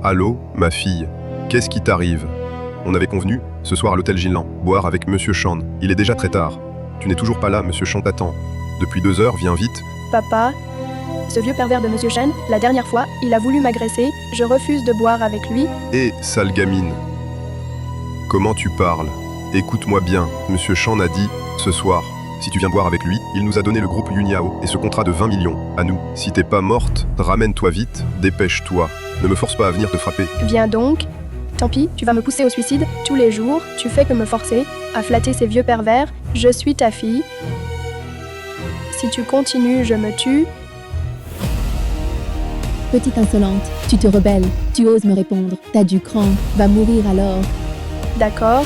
Allô, ma fille. Qu'est-ce qui t'arrive? On avait convenu, ce soir à l'hôtel Ginland, boire avec Monsieur Chan. Il est déjà très tard. Tu n'es toujours pas là, Monsieur Chan t'attend. Depuis 2 heures, viens vite. Papa, ce vieux pervers de Monsieur Chen, la dernière fois, il a voulu m'agresser, je refuse de boire avec lui. Hé, sale gamine. Comment tu parles? Écoute-moi bien, Monsieur Chan a dit, ce soir, si tu viens boire avec lui, il nous a donné le groupe Yunyao et ce contrat de 20 millions, à nous. Si t'es pas morte, ramène-toi vite, dépêche-toi. Ne me force pas à venir te frapper. Viens donc. Tant pis, tu vas me pousser au suicide, tous les jours, tu fais que me forcer à flatter ces vieux pervers, je suis ta fille. Si tu continues, je me tue. Petite insolente, tu te rebelles, tu oses me répondre, t'as du cran, va mourir alors. D'accord?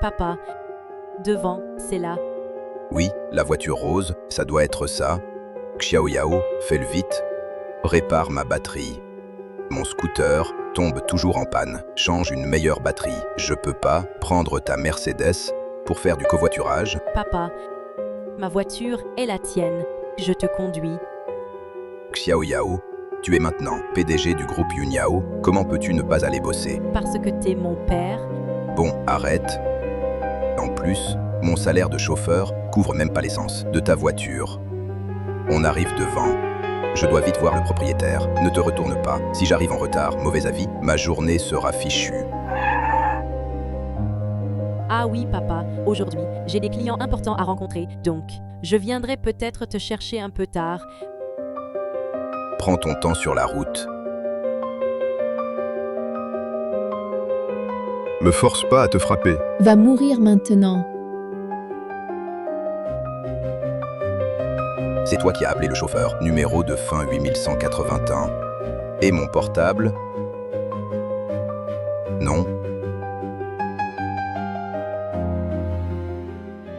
Papa, devant, c'est là. Oui, la voiture rose, ça doit être ça. Xiaoyao, fais-le vite. Répare ma batterie. Mon scooter tombe toujours en panne. Change une meilleure batterie. Je peux pas prendre ta Mercedes pour faire du covoiturage. Papa, ma voiture est la tienne. Je te conduis. Xiaoyao, tu es maintenant PDG du groupe Yunyao. Comment peux-tu ne pas aller bosser? Parce que t'es mon père. Bon, arrête. En plus, mon salaire de chauffeur couvre même pas l'essence de ta voiture. On arrive devant. Je dois vite voir le propriétaire. Ne te retourne pas. Si j'arrive en retard, mauvais avis, ma journée sera fichue. Ah oui, papa, aujourd'hui, j'ai des clients importants à rencontrer, donc je viendrai peut-être te chercher un peu tard. Prends ton temps sur la route. Me force pas à te frapper. Va mourir maintenant. C'est toi qui as appelé le chauffeur. Numéro de fin 8181. Et mon portable? Non.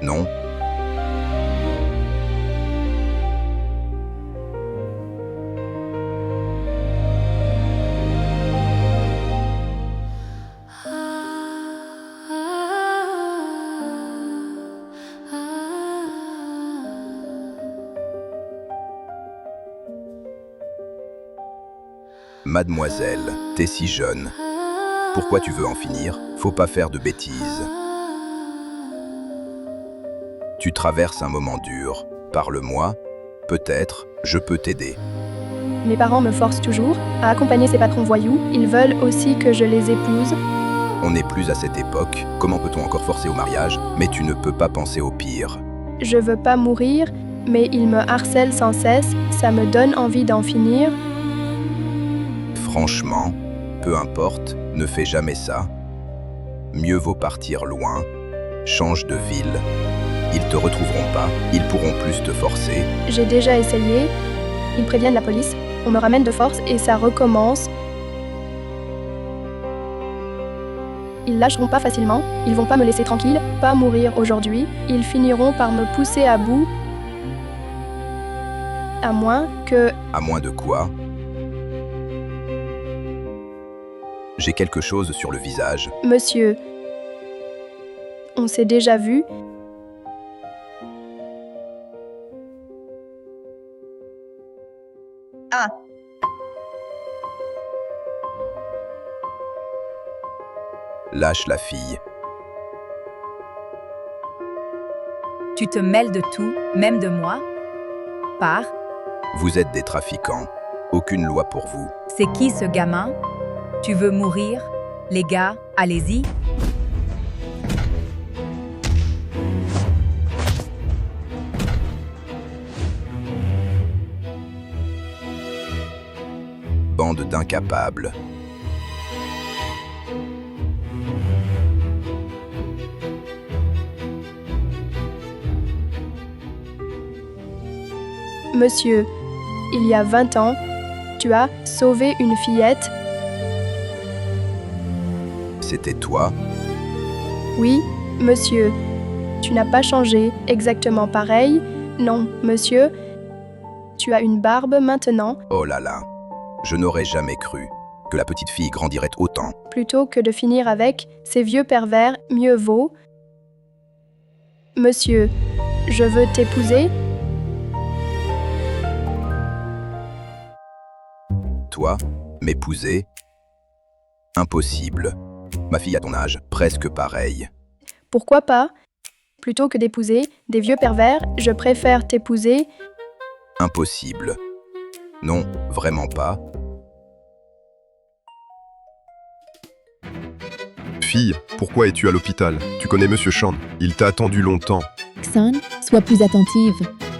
Non. Mademoiselle, t'es si jeune. Pourquoi tu veux en finir? Faut pas faire de bêtises. Tu traverses un moment dur. Parle-moi. Peut-être, je peux t'aider. Mes parents me forcent toujours à accompagner ces patrons voyous, ils veulent aussi que je les épouse. On n'est plus à cette époque. Comment peut-on encore forcer au mariage? Mais tu ne peux pas penser au pire. Je veux pas mourir, mais ils me harcèlent sans cesse, ça me donne envie d'en finir. Franchement, peu importe, ne fais jamais ça. Mieux vaut partir loin. Change de ville. Ils te retrouveront pas, ils pourront plus te forcer. J'ai déjà essayé, ils préviennent la police, on me ramène de force et ça recommence. Ils lâcheront pas facilement, ils vont pas me laisser tranquille, pas mourir aujourd'hui, ils finiront par me pousser à bout. À moins que... À moins de quoi? J'ai quelque chose sur le visage. Monsieur, on s'est déjà vu. Ah, Lâche la fille. Tu te mêles de tout, même de moi? Pars. Vous êtes des trafiquants. Aucune loi pour vous. C'est qui ce gamin? Tu veux mourir? Les gars, allez-y. Bande d'incapables. monsieur, il y a 20 ans, tu as sauvé une fillette. C'était toi? Oui, monsieur. Tu n'as pas changé exactement pareil. Non, monsieur. Tu as une barbe maintenant. Oh là là. Je n'aurais jamais cru que la petite fille grandirait autant. Plutôt que de finir avec ces vieux pervers, mieux vaut. Monsieur, je veux t'épouser. toi, m'épouser? Impossible. Ma fille à ton âge, presque pareil. Pourquoi pas? Plutôt que d'épouser des vieux pervers, je préfère t'épouser. Impossible. Non, vraiment pas. Fille, pourquoi es-tu à l'hôpital? Tu connais Monsieur Chan, il t'a attendu longtemps. Xan, sois plus attentive.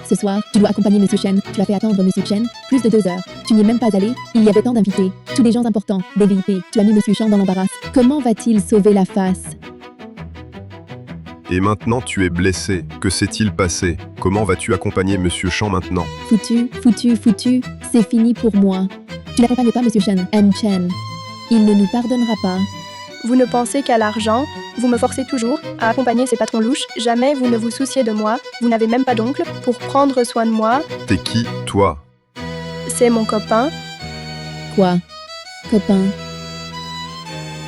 Ce soir, tu dois accompagner Monsieur Chen. Tu as fait attendre Monsieur Chen plus de 2 heures. Tu n'y es même pas allé. Il y avait tant d'invités. Tous des gens importants, des VIP. Tu as mis Monsieur Chen dans l'embarras. Comment va-t-il sauver la face? Et maintenant tu es blessé. Que s'est-il passé? Comment vas-tu accompagner Monsieur Chan maintenant? Foutu, foutu, foutu. C'est fini pour moi. Tu n'accompagnes pas Monsieur Chen, M. Chen. Il ne nous pardonnera pas. Vous ne pensez qu'à l'argent, vous me forcez toujours à accompagner ces patrons louches, jamais vous ne vous souciez de moi, vous n'avez même pas d'oncle pour prendre soin de moi, T'es qui, toi? c'est mon copain. Quoi? Copain?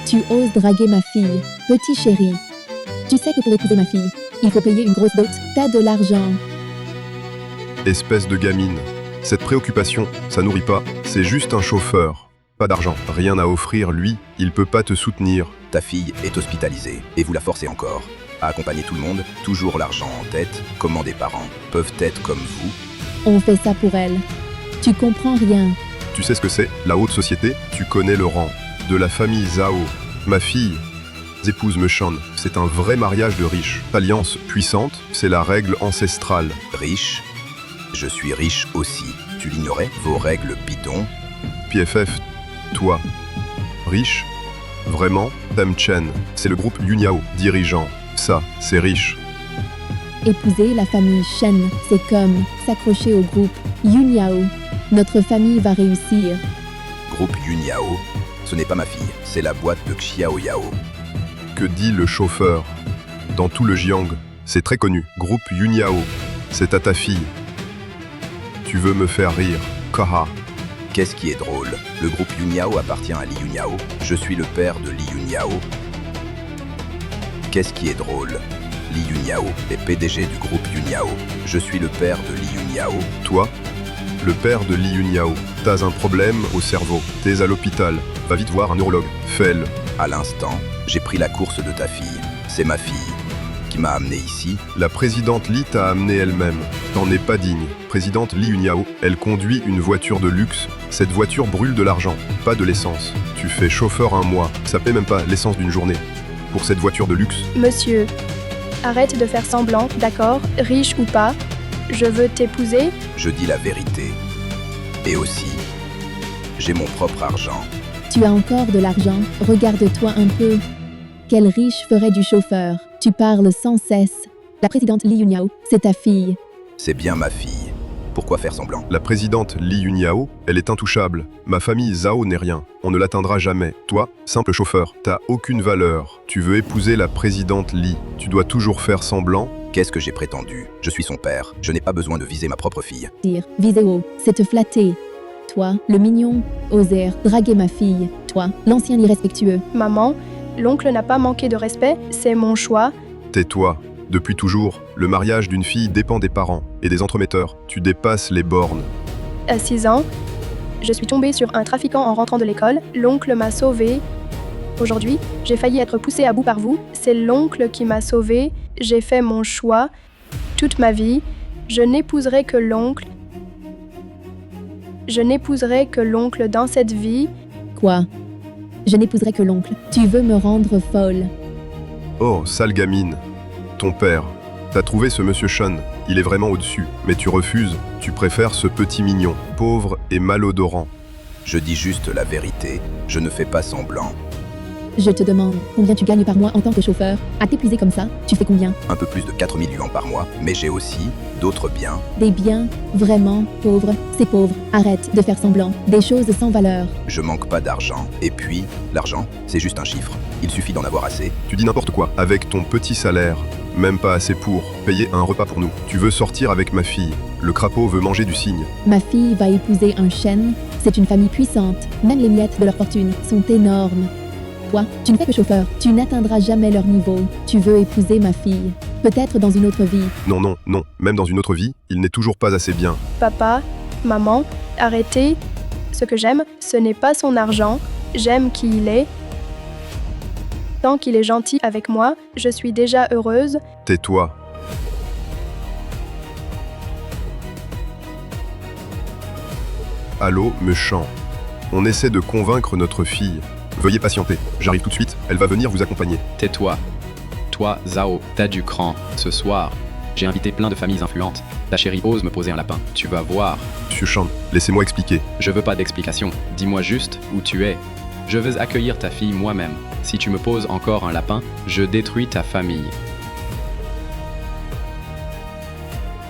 Tu oses draguer ma fille, petit chéri. Tu sais que pour épouser ma fille, il faut payer une grosse dot. T'as de l'argent. Espèce de gamine. Cette préoccupation, ça nourrit pas, c'est juste un chauffeur. Pas d'argent, rien à offrir, lui, il peut pas te soutenir. Ta fille est hospitalisée, et vous la forcez encore à accompagner tout le monde, toujours l'argent en tête. Comment des parents peuvent être comme vous? On fait ça pour elle. Tu comprends rien. Tu sais ce que c'est, la haute société? Tu connais le rang. De la famille Zhao. Ma fille, épouse Mechan, c'est un vrai mariage de riches. Alliance puissante, c'est la règle ancestrale. Riche? Je suis riche aussi. Tu l'ignorais? Vos règles bidons? PFF, toi. Riche? Vraiment? Tam Chen, c'est le groupe Yunyao, dirigeant. Ça, c'est riche. Épouser la famille Shen, c'est comme s'accrocher au groupe Yunyao. Notre famille va réussir. Groupe Yunyao? Ce n'est pas ma fille, c'est la boîte de Xiaoyao. Que dit le chauffeur? Dans tout le Jiang, c'est très connu. Groupe Yunyao, c'est à ta fille. Tu veux me faire rire, Kaha. Qu'est-ce qui est drôle? Le groupe Yunyao appartient à Li Yunyao. Je suis le père de Li Yunyao. Qu'est-ce qui est drôle? Li Yunyao est PDG du groupe Yunyao. Je suis le père de Li Yunyao. Toi, le père de Li Yunyao, t'as un problème au cerveau. T'es à l'hôpital. Va vite voir un neurologue. Fais-le. À l'instant, j'ai pris la course de ta fille. C'est ma fille qui m'a amené ici. La présidente Li t'a amené elle-même. T'en es pas digne. Présidente Li Yunyao, elle conduit une voiture de luxe. Cette voiture brûle de l'argent, pas de l'essence. Tu fais chauffeur un mois, ça paie même pas l'essence d'une journée. Pour cette voiture de luxe, Monsieur, arrête de faire semblant, d'accord, riche ou pas, je veux t'épouser. Je dis la vérité. Et aussi, j'ai mon propre argent. Tu as encore de l'argent. Regarde-toi un peu. Quel riche ferait du chauffeur? Tu parles sans cesse. La présidente Li Yunyao, c'est ta fille. C'est bien ma fille. Pourquoi faire semblant? la présidente Li Yunyao, elle est intouchable. Ma famille Zhao n'est rien. On ne l'atteindra jamais. Toi, simple chauffeur, t'as aucune valeur. Tu veux épouser la présidente Li. Tu dois toujours faire semblant. Qu'est-ce que j'ai prétendu? Je suis son père. Je n'ai pas besoin de viser ma propre fille. Dire, viser haut, c'est te flatter. Toi, le mignon, oser draguer ma fille. Toi, l'ancien irrespectueux. Maman, l'oncle n'a pas manqué de respect, c'est mon choix. Tais-toi. Depuis toujours, le mariage d'une fille dépend des parents et des entremetteurs. Tu dépasses les bornes. À 6 ans, je suis tombée sur un trafiquant en rentrant de l'école. L'oncle m'a sauvée. Aujourd'hui, j'ai failli être poussée à bout par vous. C'est l'oncle qui m'a sauvée. J'ai fait mon choix. Toute ma vie, je n'épouserai que l'oncle. Je n'épouserai que l'oncle dans cette vie. Quoi? Je n'épouserai que l'oncle. Tu veux me rendre folle. Oh, sale gamine. Ton père. T'as trouvé ce monsieur Shan. Il est vraiment au-dessus. Mais tu refuses. Tu préfères ce petit mignon, pauvre et malodorant. Je dis juste la vérité. Je ne fais pas semblant. Je te demande, combien tu gagnes par mois en tant que chauffeur? À t'épuiser comme ça, tu fais combien? Un peu plus de 4 000 yuans par mois. Mais j'ai aussi d'autres biens. Des biens? Vraiment? Pauvre? C'est pauvre. Arrête de faire semblant. Des choses sans valeur. Je manque pas d'argent. Et puis, l'argent, c'est juste un chiffre. Il suffit d'en avoir assez. Tu dis n'importe quoi. Avec ton petit salaire, même pas assez pour payer un repas pour nous. Tu veux sortir avec ma fille. Le crapaud veut manger du cygne. Ma fille va épouser un chêne. C'est une famille puissante. Même les miettes de leur fortune sont énormes. Toi, tu ne fais que chauffeur. Tu n'atteindras jamais leur niveau. Tu veux épouser ma fille. Peut-être dans une autre vie. Non, non, non. Même dans une autre vie, il n'est toujours pas assez bien. Papa, maman, arrêtez. Ce que j'aime, ce n'est pas son argent, j'aime qui il est. Tant qu'il est gentil avec moi, je suis déjà heureuse. Tais-toi. Allô, méchant. On essaie de convaincre notre fille. Veuillez patienter, j'arrive tout de suite, elle va venir vous accompagner. Tais-toi. Toi, Zhao, t'as du cran. Ce soir, j'ai invité plein de familles influentes. Ta chérie ose me poser un lapin. Tu vas voir. Monsieur Shan, laissez-moi expliquer. Je veux pas d'explication. Dis-moi juste où tu es. Je veux accueillir ta fille moi-même. Si tu me poses encore un lapin, je détruis ta famille.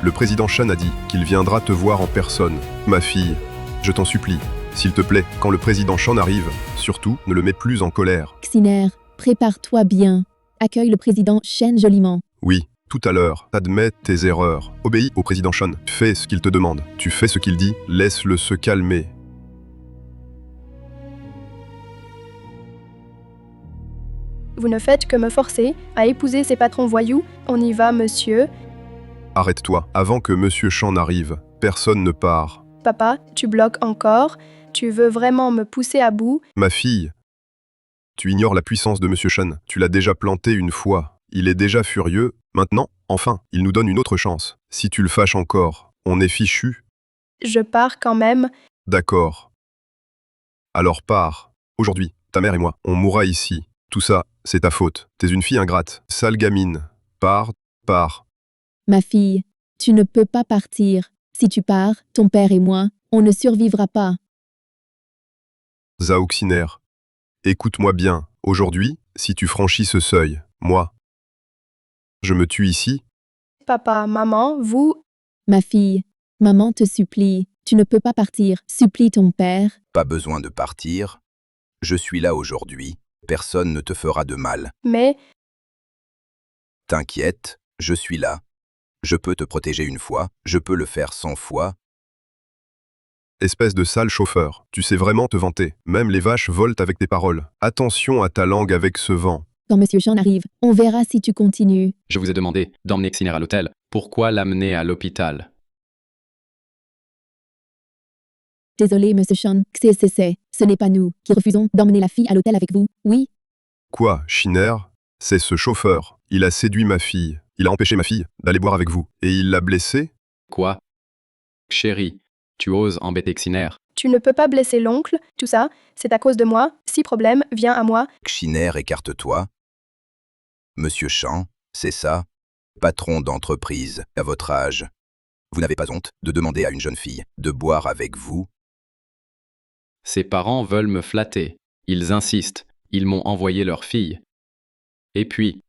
Le président Shan a dit qu'il viendra te voir en personne. Ma fille, je t'en supplie, s'il te plaît, quand le président Shan arrive, surtout, ne le mets plus en colère. Xiner, prépare-toi bien. Accueille le président Shen joliment. Oui, tout à l'heure, admets tes erreurs. Obéis au président Shan, fais ce qu'il te demande. Tu fais ce qu'il dit, laisse-le se calmer. Vous ne faites que me forcer à épouser ces patrons voyous. On y va, monsieur. Arrête-toi, avant que monsieur Shan n'arrive, personne ne part. Papa, tu bloques encore. Tu veux vraiment me pousser à bout. Ma fille, tu ignores la puissance de monsieur Shan, tu l'as déjà planté une fois. Il est déjà furieux. Maintenant, enfin, il nous donne une autre chance. Si tu le fâches encore, on est fichu. Je pars quand même. D'accord. Alors pars. Aujourd'hui, ta mère et moi, on mourra ici. Tout ça, c'est ta faute. T'es une fille ingrate. Sale gamine. Pars, pars. Ma fille, tu ne peux pas partir. Si tu pars, ton père et moi, on ne survivra pas. Zhao Xiner. Écoute-moi bien. Aujourd'hui, si tu franchis ce seuil, moi, je me tue ici. Papa, maman, vous... Ma fille, maman te supplie, tu ne peux pas partir. Supplie ton père. Pas besoin de partir. Je suis là aujourd'hui. Personne ne te fera de mal. Mais... T'inquiète, je suis là. Je peux te protéger une fois, je peux le faire 100 fois. Espèce de sale chauffeur, tu sais vraiment te vanter. Même les vaches volent avec tes paroles. Attention à ta langue avec ce vent. Quand Monsieur Shan arrive, on verra si tu continues. Je vous ai demandé d'emmener Xiner à l'hôtel. Pourquoi l'amener à l'hôpital? Désolé, Monsieur Shan, ce n'est pas nous qui refusons d'emmener la fille à l'hôtel avec vous. Oui, Quoi, Shiner? C'est ce chauffeur. Il a séduit ma fille. Il a empêché ma fille d'aller boire avec vous. Et il l'a blessée? Quoi? Chérie, tu oses embêter Xiner? Tu ne peux pas blesser l'oncle. Tout ça, c'est à cause de moi. Si problème, viens à moi. Xiner, écarte-toi. Monsieur Chan, c'est ça? Patron d'entreprise, à votre âge. Vous n'avez pas honte de demander à une jeune fille de boire avec vous? Ses parents veulent me flatter. Ils insistent. Ils m'ont envoyé leur fille. Et puis,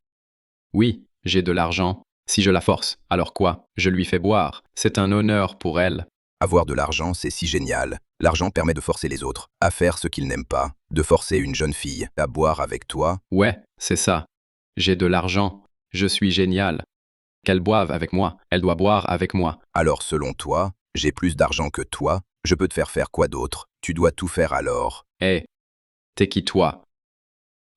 oui, j'ai de l'argent. Si je la force, alors quoi? Je lui fais boire. C'est un honneur pour elle. Avoir de l'argent, c'est si génial. L'argent permet de forcer les autres à faire ce qu'ils n'aiment pas, de forcer une jeune fille à boire avec toi. Ouais, c'est ça. J'ai de l'argent. Je suis génial. Qu'elle boive avec moi. Elle doit boire avec moi. Alors selon toi, j'ai plus d'argent que toi, je peux te faire quoi d'autre? Tu dois tout faire alors. Hé, t'es qui toi?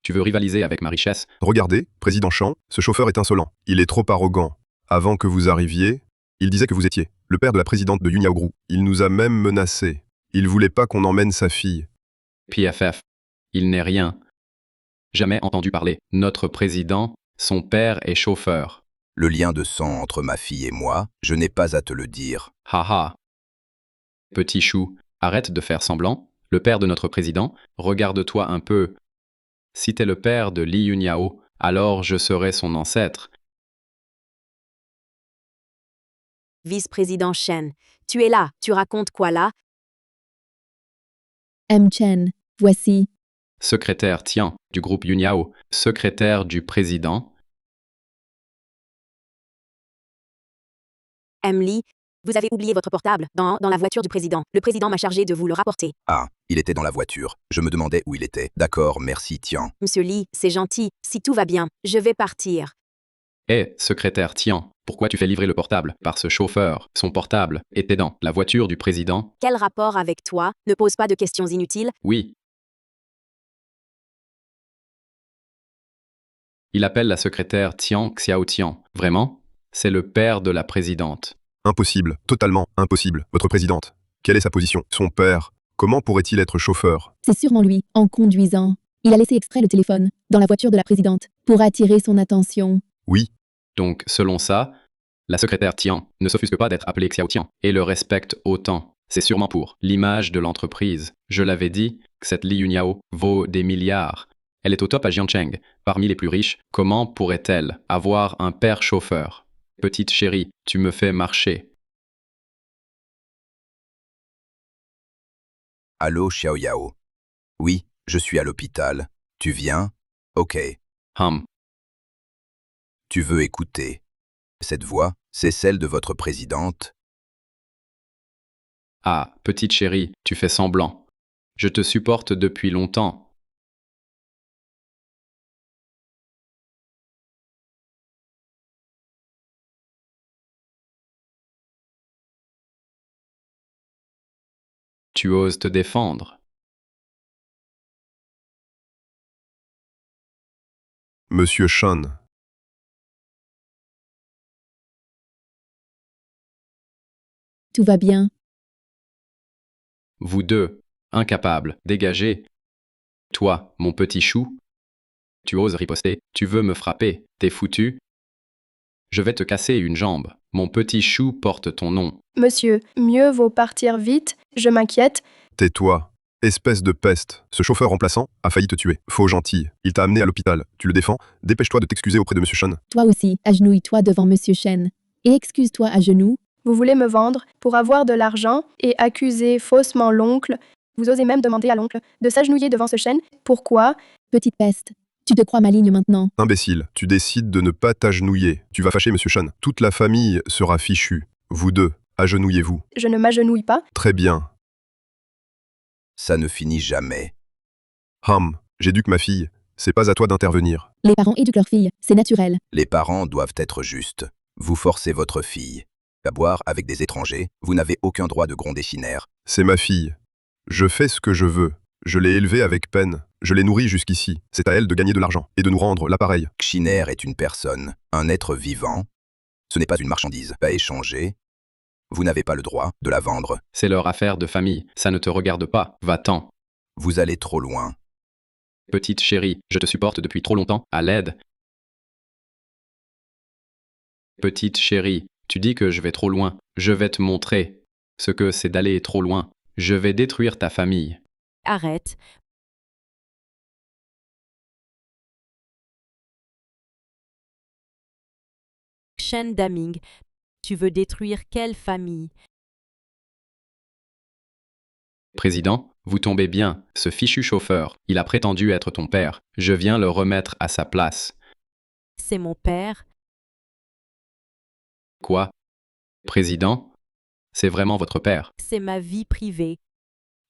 Tu veux rivaliser avec ma richesse? Regardez, président Chan, ce chauffeur est insolent. Il est trop arrogant. Avant que vous arriviez, il disait que vous étiez le père de la présidente de Yuniao. Il nous a même menacés. Il voulait pas qu'on emmène sa fille. PFF. Il n'est rien. Jamais entendu parler. Notre président, son père est chauffeur. Le lien de sang entre ma fille et moi, je n'ai pas à te le dire. Haha. Petit chou, arrête de faire semblant. Le père de notre président, regarde-toi un peu. Si t'es le père de Li Yuniao, alors je serai son ancêtre. Vice-président Shen, tu es là, tu racontes quoi là? M. Chen, voici. Secrétaire Tian, du groupe Yuniao, secrétaire du président. Emily, vous avez oublié votre portable dans la voiture du président. Le président m'a chargé de vous le rapporter. Ah, il était dans la voiture. Je me demandais où il était. D'accord, merci Tian. Monsieur Lee, c'est gentil. Si tout va bien, je vais partir. Hé, secrétaire Tian, pourquoi tu fais livrer le portable par ce chauffeur? Son portable était dans la voiture du président. Quel rapport avec toi? Ne pose pas de questions inutiles. Oui. Il appelle la secrétaire Tian Xiao Tian. Vraiment? C'est le père de la présidente. Impossible, totalement impossible. Votre présidente, quelle est sa position? Son père, Comment pourrait-il être chauffeur? C'est sûrement lui, en conduisant. Il a laissé exprès le téléphone, dans la voiture de la présidente, pour attirer son attention. Oui, Donc, selon ça, la secrétaire Tian ne s'offusque pas d'être appelée Xiao Tian et le respecte autant. C'est sûrement pour l'image de l'entreprise. Je l'avais dit, que cette Li Yunyao vaut des milliards. Elle est au top à Jiancheng, parmi les plus riches. Comment pourrait-elle avoir un père chauffeur? Petite chérie, tu me fais marcher. Allô, Xiaoyao. Oui, je suis à l'hôpital. Tu viens? Ok. Tu veux écouter. Cette voix, c'est celle de votre présidente. Ah, petite chérie, tu fais semblant. Je te supporte depuis longtemps. Tu oses te défendre. Monsieur Shan. Tout va bien. Vous deux, incapables, dégagez. Toi, mon petit chou. Tu oses riposter, tu veux me frapper, t'es foutu. Je vais te casser une jambe. Mon petit chou porte ton nom. Monsieur, mieux vaut partir vite, je m'inquiète. Tais-toi. Espèce de peste. Ce chauffeur remplaçant a failli te tuer. Faux gentil. Il t'a amené à l'hôpital. Tu le défends? Dépêche-toi de t'excuser auprès de Monsieur Shan. Toi aussi, agenouille-toi devant Monsieur Shen. Et excuse-toi à genoux. Vous voulez me vendre pour avoir de l'argent et accuser faussement l'oncle. Vous osez même demander à l'oncle de s'agenouiller devant ce chêne. Pourquoi? Petite peste. Tu te crois maligne maintenant. Imbécile, tu décides de ne pas t'agenouiller. Tu vas fâcher Monsieur Shan. Toute la famille sera fichue. Vous deux, agenouillez-vous. Je ne m'agenouille pas. Très bien. Ça ne finit jamais. J'éduque ma fille. C'est pas à toi d'intervenir. Les parents éduquent leur fille, c'est naturel. Les parents doivent être justes. Vous forcez votre fille à boire avec des étrangers, vous n'avez aucun droit de gronder Chiner. C'est ma fille. Je fais ce que je veux. Je l'ai élevée avec peine. Je l'ai nourrie jusqu'ici. C'est à elle de gagner de l'argent et de nous rendre l'appareil. Chiner est une personne, un être vivant. Ce n'est pas une marchandise à échanger. Vous n'avez pas le droit de la vendre. C'est leur affaire de famille, ça ne te regarde pas, va-t'en. Vous allez trop loin. Petite chérie, je te supporte depuis trop longtemps, à l'aide. Petite chérie, tu dis que je vais trop loin. Je vais te montrer ce que c'est d'aller trop loin. Je vais détruire ta famille. Arrête. Shen Daming, tu veux détruire quelle famille? Président, vous tombez bien, ce fichu chauffeur, il a prétendu être ton père. Je viens le remettre à sa place. C'est mon père. Quoi? Président? C'est vraiment votre père? C'est ma vie privée.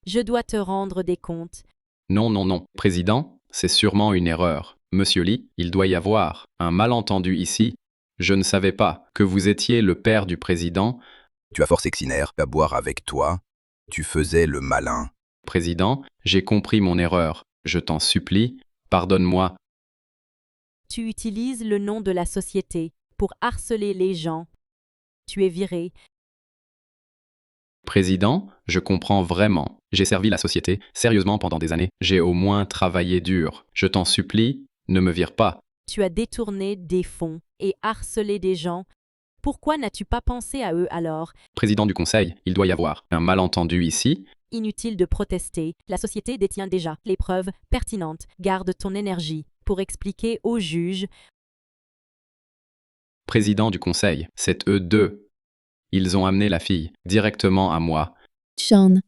Je dois te rendre des comptes. Non, non, non. Président, c'est sûrement une erreur. Monsieur Li, il doit y avoir un malentendu ici. Je ne savais pas que vous étiez le père du président. Tu as forcé Xiner à boire avec toi. Tu faisais le malin. Président, j'ai compris mon erreur. Je t'en supplie, pardonne-moi. Tu utilises le nom de la société pour harceler les gens. Tu es viré. Président, je comprends vraiment. J'ai servi la société sérieusement pendant des années. J'ai au moins travaillé dur. Je t'en supplie, ne me vire pas. Tu as détourné des fonds et harcelé des gens. Pourquoi n'as-tu pas pensé à eux alors? Président du conseil, il doit y avoir un malentendu ici. Inutile de protester. La société détient déjà les preuves pertinentes. Garde ton énergie pour expliquer au juge. Président du conseil, c'est eux deux. Ils ont amené la fille directement à moi. Sean,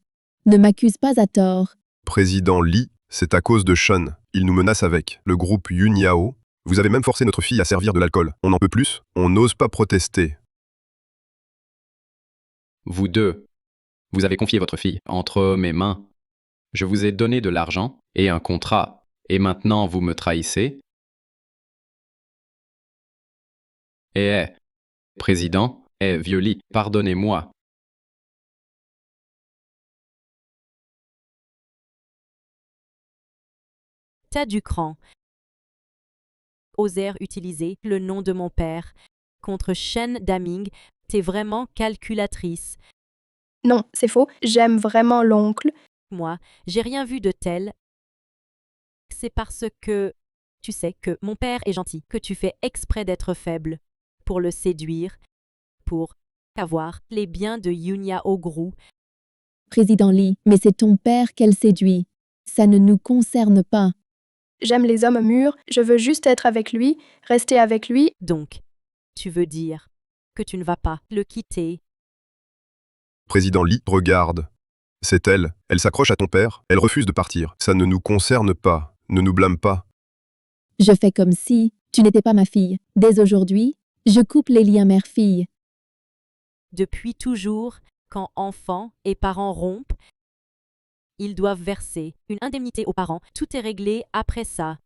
ne m'accuse pas à tort. Président Li, c'est à cause de Shan. Il nous menace avec le groupe Yunyao. Vous avez même forcé notre fille à servir de l'alcool. On en peut plus? On n'ose pas protester. Vous deux, vous avez confié votre fille entre mes mains. Je vous ai donné de l'argent et un contrat. Et maintenant vous me trahissez? Président, vieux Li, pardonnez-moi. T'as du cran. Osèrent utiliser le nom de mon père. Contre Shen Daming, t'es vraiment calculatrice. Non, c'est faux. J'aime vraiment l'oncle. Moi, j'ai rien vu de tel. C'est parce que tu sais que mon père est gentil, que tu fais exprès d'être faible, pour le séduire, pour avoir les biens de Yunia Ogru. Président Lee, mais c'est ton père qu'elle séduit. Ça ne nous concerne pas. J'aime les hommes mûrs, je veux juste être avec lui, rester avec lui. Donc, tu veux dire que tu ne vas pas le quitter. Président Lee, regarde. C'est elle s'accroche à ton père, elle refuse de partir. Ça ne nous concerne pas, ne nous blâme pas. Je fais comme si tu n'étais pas ma fille. Dès aujourd'hui, je coupe les liens mère-fille. Depuis toujours, quand enfants et parents rompent, ils doivent verser une indemnité aux parents. Tout est réglé après ça.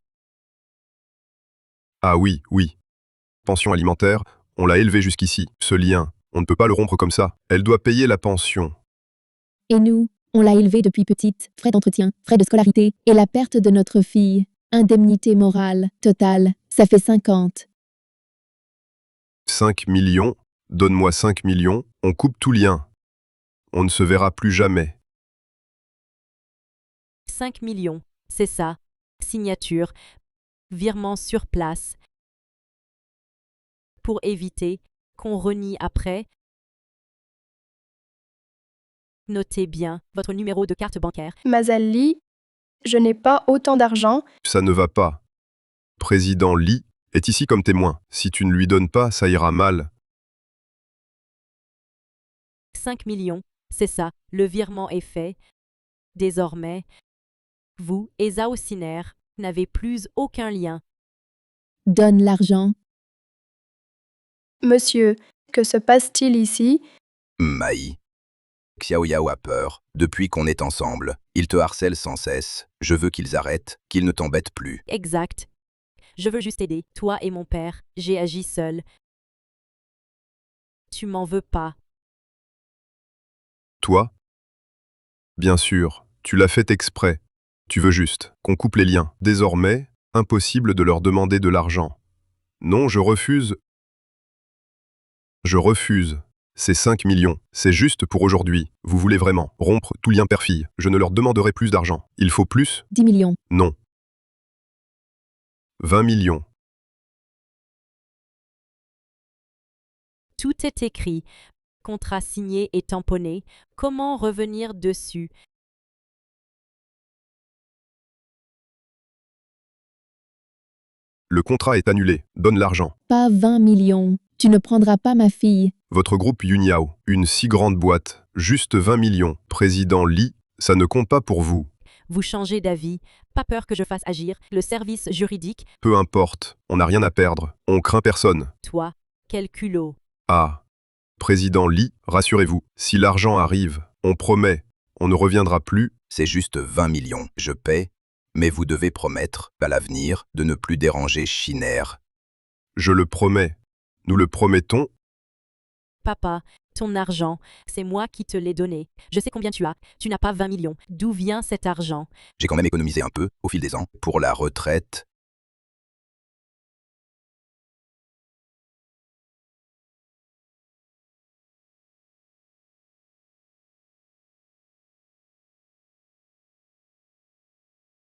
Ah oui, oui. Pension alimentaire, on l'a élevée jusqu'ici. Ce lien, on ne peut pas le rompre comme ça. Elle doit payer la pension. Et nous, on l'a élevée depuis petite. Frais d'entretien, frais de scolarité et la perte de notre fille. Indemnité morale, totale, ça fait 50. 5 millions, donne-moi 5 millions, on coupe tout lien. On ne se verra plus jamais. 5 millions, c'est ça. Signature, virement sur place. Pour éviter qu'on renie après. Notez bien votre numéro de carte bancaire. Mazel Lee, je n'ai pas autant d'argent. Ça ne va pas. Président Lee est ici comme témoin. Si tu ne lui donnes pas, ça ira mal. 5 millions, c'est ça. Le virement est fait. Désormais, vous et Zhao Siner n'avez plus aucun lien. Donne l'argent. Monsieur, que se passe-t-il ici? Maï. Xiao Yao a peur. Depuis qu'on est ensemble, ils te harcèlent sans cesse. Je veux qu'ils arrêtent, qu'ils ne t'embêtent plus. Exact. Je veux juste aider, toi et mon père. J'ai agi seul. Tu m'en veux pas. Toi? Bien sûr, tu l'as fait exprès. Tu veux juste qu'on coupe les liens. Désormais, impossible de leur demander de l'argent. Non, je refuse. Je refuse. C'est 5 millions. C'est juste pour aujourd'hui. Vous voulez vraiment rompre tout lien père-fille. Je ne leur demanderai plus d'argent. Il faut plus? 10 millions. Non. 20 millions. Tout est écrit. Contrat signé et tamponné. Comment revenir dessus? Le contrat est annulé. Donne l'argent. Pas 20 millions. Tu ne prendras pas ma fille. Votre groupe Yuniao, une si grande boîte, juste 20 millions. Président Lee, ça ne compte pas pour vous. Vous changez d'avis. Pas peur que je fasse agir le service juridique. Peu importe, on n'a rien à perdre. On craint personne. Toi, quel culot. Ah. Président Lee, rassurez-vous, si l'argent arrive, on promet, on ne reviendra plus. C'est juste 20 millions. Je paie, mais vous devez promettre, à l'avenir, de ne plus déranger Shiner. Je le promets. Nous le promettons. Papa, ton argent, c'est moi qui te l'ai donné. Je sais combien tu as. Tu n'as pas 20 millions. D'où vient cet argent? J'ai quand même économisé un peu, au fil des ans, pour la retraite.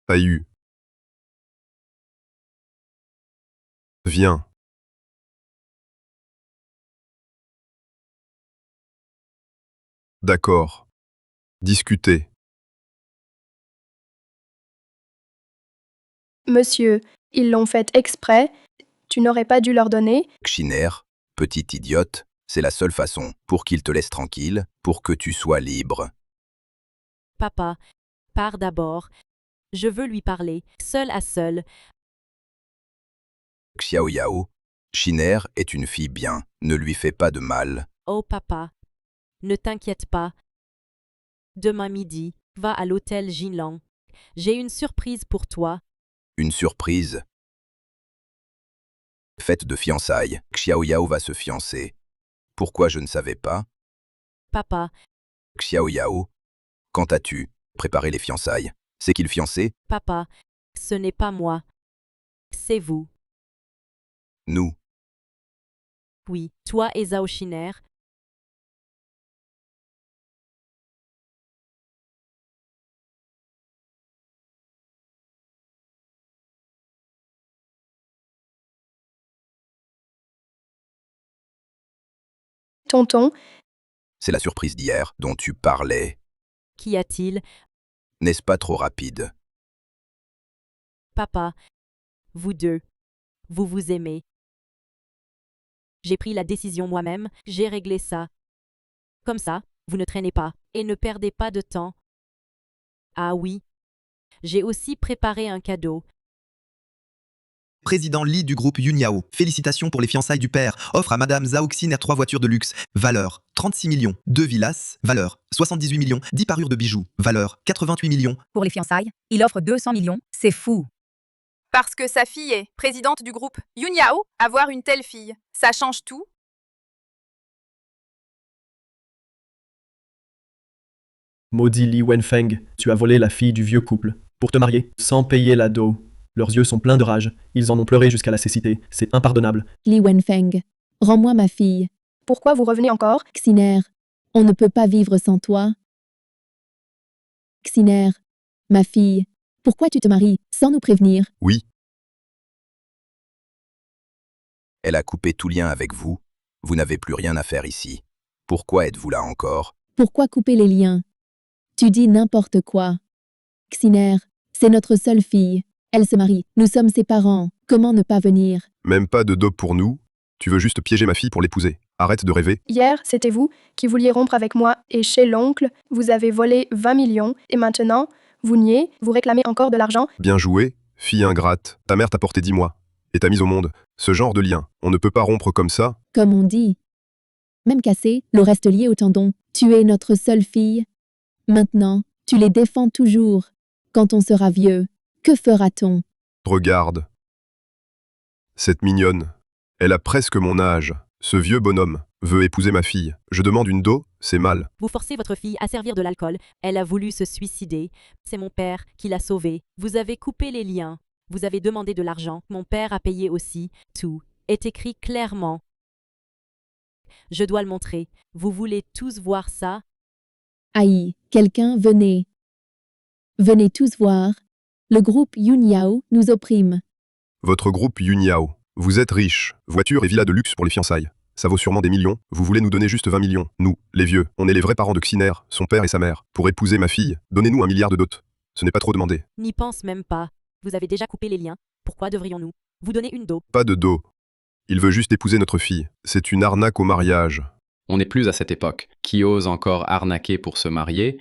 Aïu. Viens. D'accord. Discutez. Monsieur, ils l'ont fait exprès. Tu n'aurais pas dû leur donner. Shiner, petite idiote, c'est la seule façon pour qu'ils te laissent tranquille, pour que tu sois libre. Papa, pars d'abord. Je veux lui parler, seul à seul. Xiao Yao, Shiner est une fille bien, ne lui fais pas de mal. Oh papa, ne t'inquiète pas. Demain midi, va à l'hôtel Jinlang. J'ai une surprise pour toi. Une surprise. Fête de fiançailles, Xiao Yao va se fiancer. Pourquoi je ne savais pas? Papa, Xiao Yao, quand as-tu préparé les fiançailles? C'est qu'il fiancé? papa, ce n'est pas moi. C'est vous. Nous. Oui, toi et Zhao Shiner, Tonton, C'est la surprise d'hier dont tu parlais. Qu'y a-t-il? N'est-ce pas trop rapide? Papa, vous deux, vous vous aimez. J'ai pris la décision moi-même, j'ai réglé ça. Comme ça, vous ne traînez pas et ne perdez pas de temps. Ah oui, j'ai aussi préparé un cadeau. Président Lee du groupe Yunyao. Félicitations pour les fiançailles du père. Offre à Madame Zhao Xiner 3 voitures de luxe. Valeur 36 millions. 2 villas. Valeur 78 millions. 10 parures de bijoux. Valeur 88 millions. Pour les fiançailles, il offre 200 millions. C'est fou. Parce que sa fille est présidente du groupe Yunyao, avoir une telle fille, ça change tout. Maudit Li Wenfeng, tu as volé la fille du vieux couple, pour te marier, sans payer la dot. Leurs yeux sont pleins de rage, ils en ont pleuré jusqu'à la cécité, c'est impardonnable. Li Wenfeng, rends-moi ma fille. pourquoi vous revenez encore? Xiner, on ne peut pas vivre sans toi. Xiner, ma fille, pourquoi tu te maries sans nous prévenir? Oui, Elle a coupé tout lien avec vous. Vous n'avez plus rien à faire ici. Pourquoi êtes-vous là encore? Pourquoi couper les liens? Tu dis n'importe quoi. Xiner, c'est notre seule fille. Elle se marie. Nous sommes ses parents. Comment ne pas venir? même pas de dot pour nous. Tu veux juste piéger ma fille pour l'épouser. Arrête de rêver. Hier, c'était vous qui vouliez rompre avec moi et chez l'oncle, vous avez volé 20 millions et maintenant, vous niez, vous réclamez encore de l'argent. Bien joué, fille ingrate. Ta mère t'a porté 10 mois et t'a mise au monde. Ce genre de lien, on ne peut pas rompre comme ça. Comme on dit. Même cassé, l'eau reste liée au tendon. Tu es notre seule fille. Maintenant, tu les défends toujours. Quand on sera vieux, que fera-t-on? Regarde. Cette mignonne. Elle a presque mon âge. Ce vieux bonhomme veut épouser ma fille. Je demande une dot, c'est mal. Vous forcez votre fille à servir de l'alcool. Elle a voulu se suicider. C'est mon père qui l'a sauvée. Vous avez coupé les liens. Vous avez demandé de l'argent. Mon père a payé aussi. Tout est écrit clairement. Je dois le montrer. Vous voulez tous voir ça? Aïe, quelqu'un, venez. Venez tous voir. Le groupe Yunyao nous opprime. Votre groupe Yunyao. Vous êtes riche. Voiture et villa de luxe pour les fiançailles. Ça vaut sûrement des millions. Vous voulez nous donner juste 20 millions. Nous, les vieux, on est les vrais parents de Xiner, son père et sa mère. Pour épouser ma fille, donnez-nous 1 milliard de dot. Ce n'est pas trop demandé. N'y pense même pas. Vous avez déjà coupé les liens. Pourquoi devrions-nous vous donner une dot? Pas de dot. Il veut juste épouser notre fille. C'est une arnaque au mariage. On n'est plus à cette époque. Qui ose encore arnaquer pour se marier?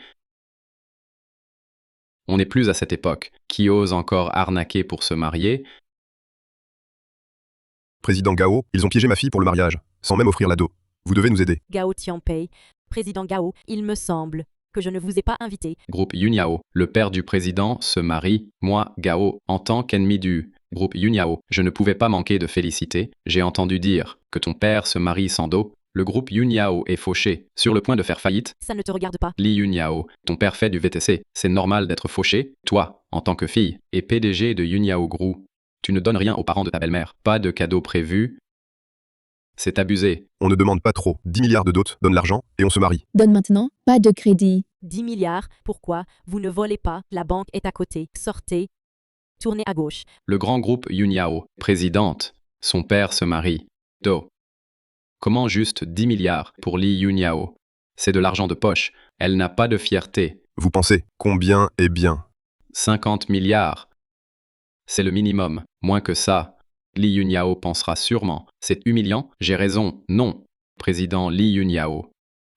On n'est plus à cette époque. Qui ose encore arnaquer pour se marier? Président Gao, ils ont piégé ma fille pour le mariage, sans même offrir la dot. Vous devez nous aider. Gao Tianpei, président Gao, il me semble que je ne vous ai pas invité. Groupe Yunyao. Le père du président se marie. Moi, Gao, en tant qu'ennemi du groupe Yunyao, je ne pouvais pas manquer de féliciter. J'ai entendu dire que ton père se marie sans dot. Le groupe Yunyao est fauché, sur le point de faire faillite. Ça ne te regarde pas. Li Yunyao, ton père fait du VTC. C'est normal d'être fauché. Toi, en tant que fille et PDG de Yunyao Group, tu ne donnes rien aux parents de ta belle-mère. Pas de cadeau prévu. C'est abusé. On ne demande pas trop. 10 milliards de dot, donne l'argent, et on se marie. Donne maintenant, pas de crédit. 10 milliards, pourquoi? Vous ne volez pas, la banque est à côté. Sortez. Tournez à gauche. Le grand groupe Yunyao, présidente, son père se marie. Do. Comment juste 10 milliards pour Li Yunyao? C'est de l'argent de poche. Elle n'a pas de fierté. Vous pensez, combien est bien? 50 milliards. C'est le minimum. Moins que ça. Li Yunyao pensera sûrement. C'est humiliant. J'ai raison. Non. Président Li Yunyao.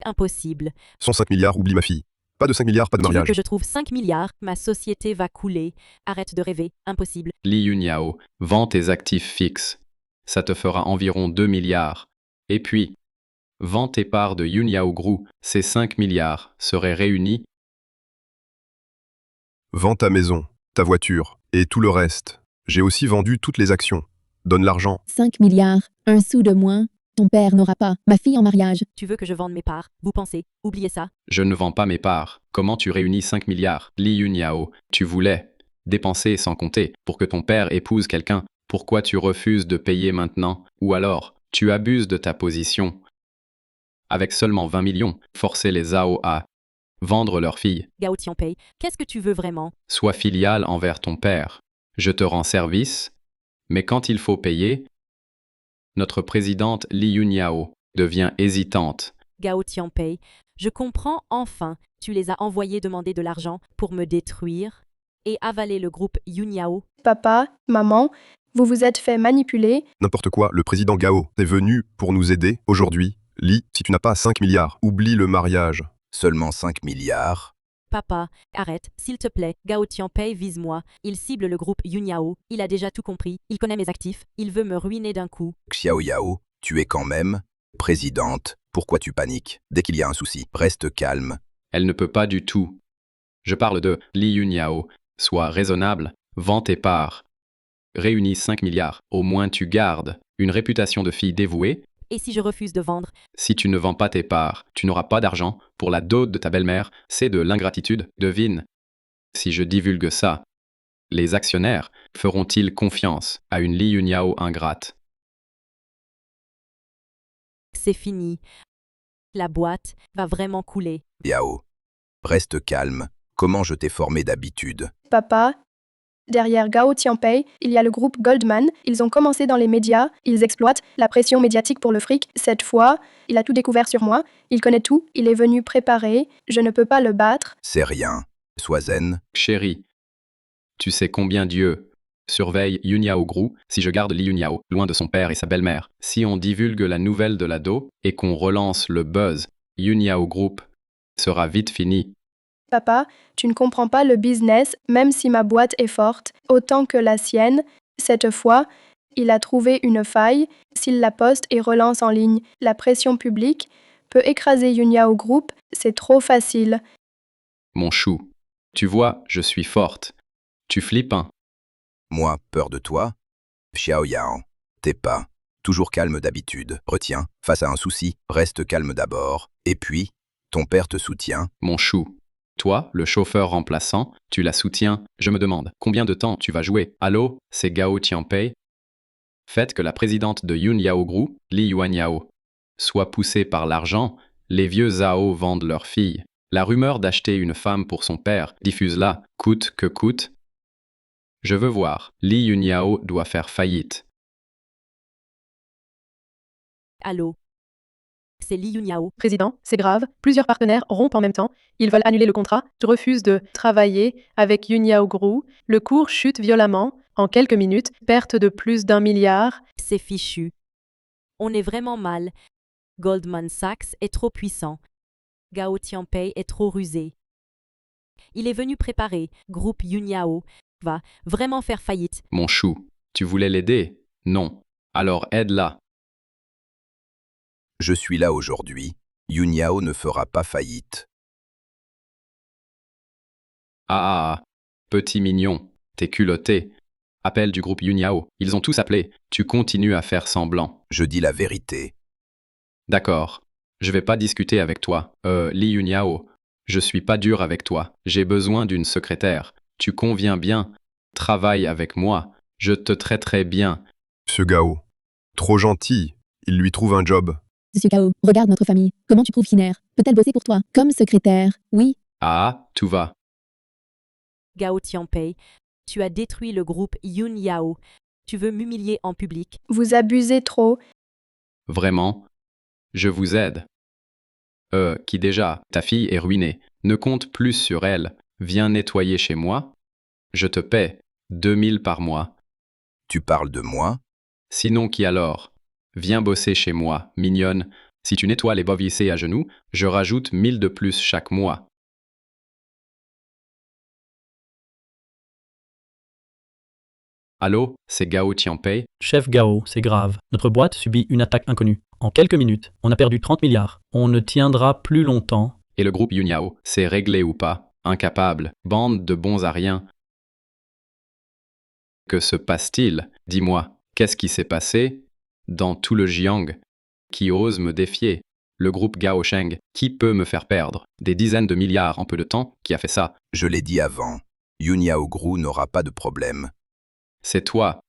Impossible. 105 milliards, oublie ma fille. Pas de 5 milliards, pas de Tu veux mariage. que je trouve 5 milliards? Ma société va couler. Arrête de rêver. Impossible. Li Yunyao, vends tes actifs fixes. Ça te fera environ 2 milliards. Et puis, vends tes parts de Yunyao Group. Ces 5 milliards seraient réunis. Vends ta maison, ta voiture, et tout le reste. J'ai aussi vendu toutes les actions. Donne l'argent. 5 milliards, un sou de moins. Ton père n'aura pas ma fille en mariage. Tu veux que je vende mes parts? Vous pensez? Oubliez ça. Je ne vends pas mes parts. Comment tu réunis 5 milliards? Li Yunyao, tu voulais dépenser sans compter pour que ton père épouse quelqu'un. Pourquoi tu refuses de payer maintenant? Ou alors, tu abuses de ta position. Avec seulement 20 millions, forcer les Zhao à vendre leur fille. Gao Tianpei, qu'est-ce que tu veux vraiment? Sois filial envers ton père. Je te rends service, mais quand il faut payer, notre présidente Li Yunyao devient hésitante. Gao Tianpei, je comprends enfin. Tu les as envoyés demander de l'argent pour me détruire et avaler le groupe Yunyao. Papa, maman, vous vous êtes fait manipuler. N'importe quoi, le président Gao est venu pour nous aider aujourd'hui. Li, si tu n'as pas 5 milliards, oublie le mariage. Seulement 5 milliards. Papa, arrête, s'il te plaît. Gao Tianpei vise-moi. Il cible le groupe Yunyao. Il a déjà tout compris. Il connaît mes actifs. Il veut me ruiner d'un coup. Xiao Yao, tu es quand même présidente. Pourquoi tu paniques? Dès qu'il y a un souci, reste calme. Elle ne peut pas du tout. Je parle de Li Yunyao. Sois raisonnable, vends tes parts. Réunis 5 milliards. Au moins tu gardes une réputation de fille dévouée. Et si je refuse de vendre? Si tu ne vends pas tes parts, tu n'auras pas d'argent pour la dot de ta belle-mère. C'est de l'ingratitude. Devine. Si je divulgue ça, les actionnaires feront-ils confiance à une Li Yunyao ingrate? C'est fini. La boîte va vraiment couler. Yao, reste calme. Comment je t'ai formé d'habitude? Papa, derrière Gao Tianpei, il y a le groupe Goldman. Ils ont commencé dans les médias. Ils exploitent la pression médiatique pour le fric. Cette fois, il a tout découvert sur moi. Il connaît tout. Il est venu préparer. Je ne peux pas le battre. C'est rien. Sois zen. Chérie, tu sais combien Dieu surveille Yunyao Group si je garde Li Yunyao loin de son père et sa belle-mère. Si on divulgue la nouvelle de la Do et qu'on relance le buzz, Yunyao Group sera vite fini. Papa, tu ne comprends pas le business, même si ma boîte est forte, autant que la sienne. Cette fois, il a trouvé une faille. S'il la poste et relance en ligne, la pression publique peut écraser Yunyao Group. C'est trop facile. Mon chou, tu vois, je suis forte. Tu flippes, hein? Moi, peur de toi? Xiao Yao, t'es pas toujours calme d'habitude. Retiens, face à un souci, reste calme d'abord. Et puis, ton père te soutient. Mon chou. Toi, le chauffeur remplaçant, tu la soutiens. Je me demande, combien de temps tu vas jouer? Allô, c'est Gao Tianpei? Faites que la présidente de Yunyao Group, Li Yuanyao, soit poussée par l'argent. Les vieux Zhao vendent leur fille. La rumeur d'acheter une femme pour son père, diffuse-la, coûte que coûte. Je veux voir. Li Yunyao doit faire faillite. Allô? C'est Li Yunyao. Président, c'est grave. Plusieurs partenaires rompent en même temps. Ils veulent annuler le contrat. Tu refuses de travailler avec Yunyao Group. Le cours chute violemment. En quelques minutes, perte de plus d'1 milliard. C'est fichu. On est vraiment mal. Goldman Sachs est trop puissant. Gao Tianpei est trop rusé. Il est venu préparer. Groupe Yunyao va vraiment faire faillite. Mon chou, tu voulais l'aider? Non. Alors aide-la. Je suis là aujourd'hui. Yunyao ne fera pas faillite. Ah, petit mignon, t'es culotté. Appel du groupe Yunyao. Ils ont tous appelé. Tu continues à faire semblant. Je dis la vérité. D'accord. Je vais pas discuter avec toi. Li Yunyao, je suis pas dur avec toi. J'ai besoin d'une secrétaire. Tu conviens bien. Travaille avec moi. Je te traiterai bien. Ce Gao. Trop gentil. Il lui trouve un job. Monsieur Gao, regarde notre famille. Comment tu trouves Kiner? Peut-elle bosser pour toi? Comme secrétaire? Oui. Ah, tout va. Gao Tianpei, tu as détruit le groupe Yunyao. Tu veux m'humilier en public. Vous abusez trop. Vraiment? Je vous aide. Qui déjà, ta fille est ruinée. Ne compte plus sur elle. Viens nettoyer chez moi. Je te paie 2000 par mois. Tu parles de moi? Sinon qui alors? Viens bosser chez moi, mignonne. Si tu nettoies les bovissés à genoux, je rajoute 1000 de plus chaque mois. Allô, c'est Gao Tianpei? Chef Gao, c'est grave. Notre boîte subit une attaque inconnue. En quelques minutes, on a perdu 30 milliards. On ne tiendra plus longtemps. Et le groupe Yunyao, c'est réglé ou pas? Incapable. Bande de bons à rien. Que se passe-t-il? Dis-moi, qu'est-ce qui s'est passé dans tout le Jiang? Qui ose me défier? Le groupe Gao Sheng, qui peut me faire perdre des dizaines de milliards en peu de temps? Qui a fait ça? Je l'ai dit avant. Yunyao Group n'aura pas de problème. C'est toi.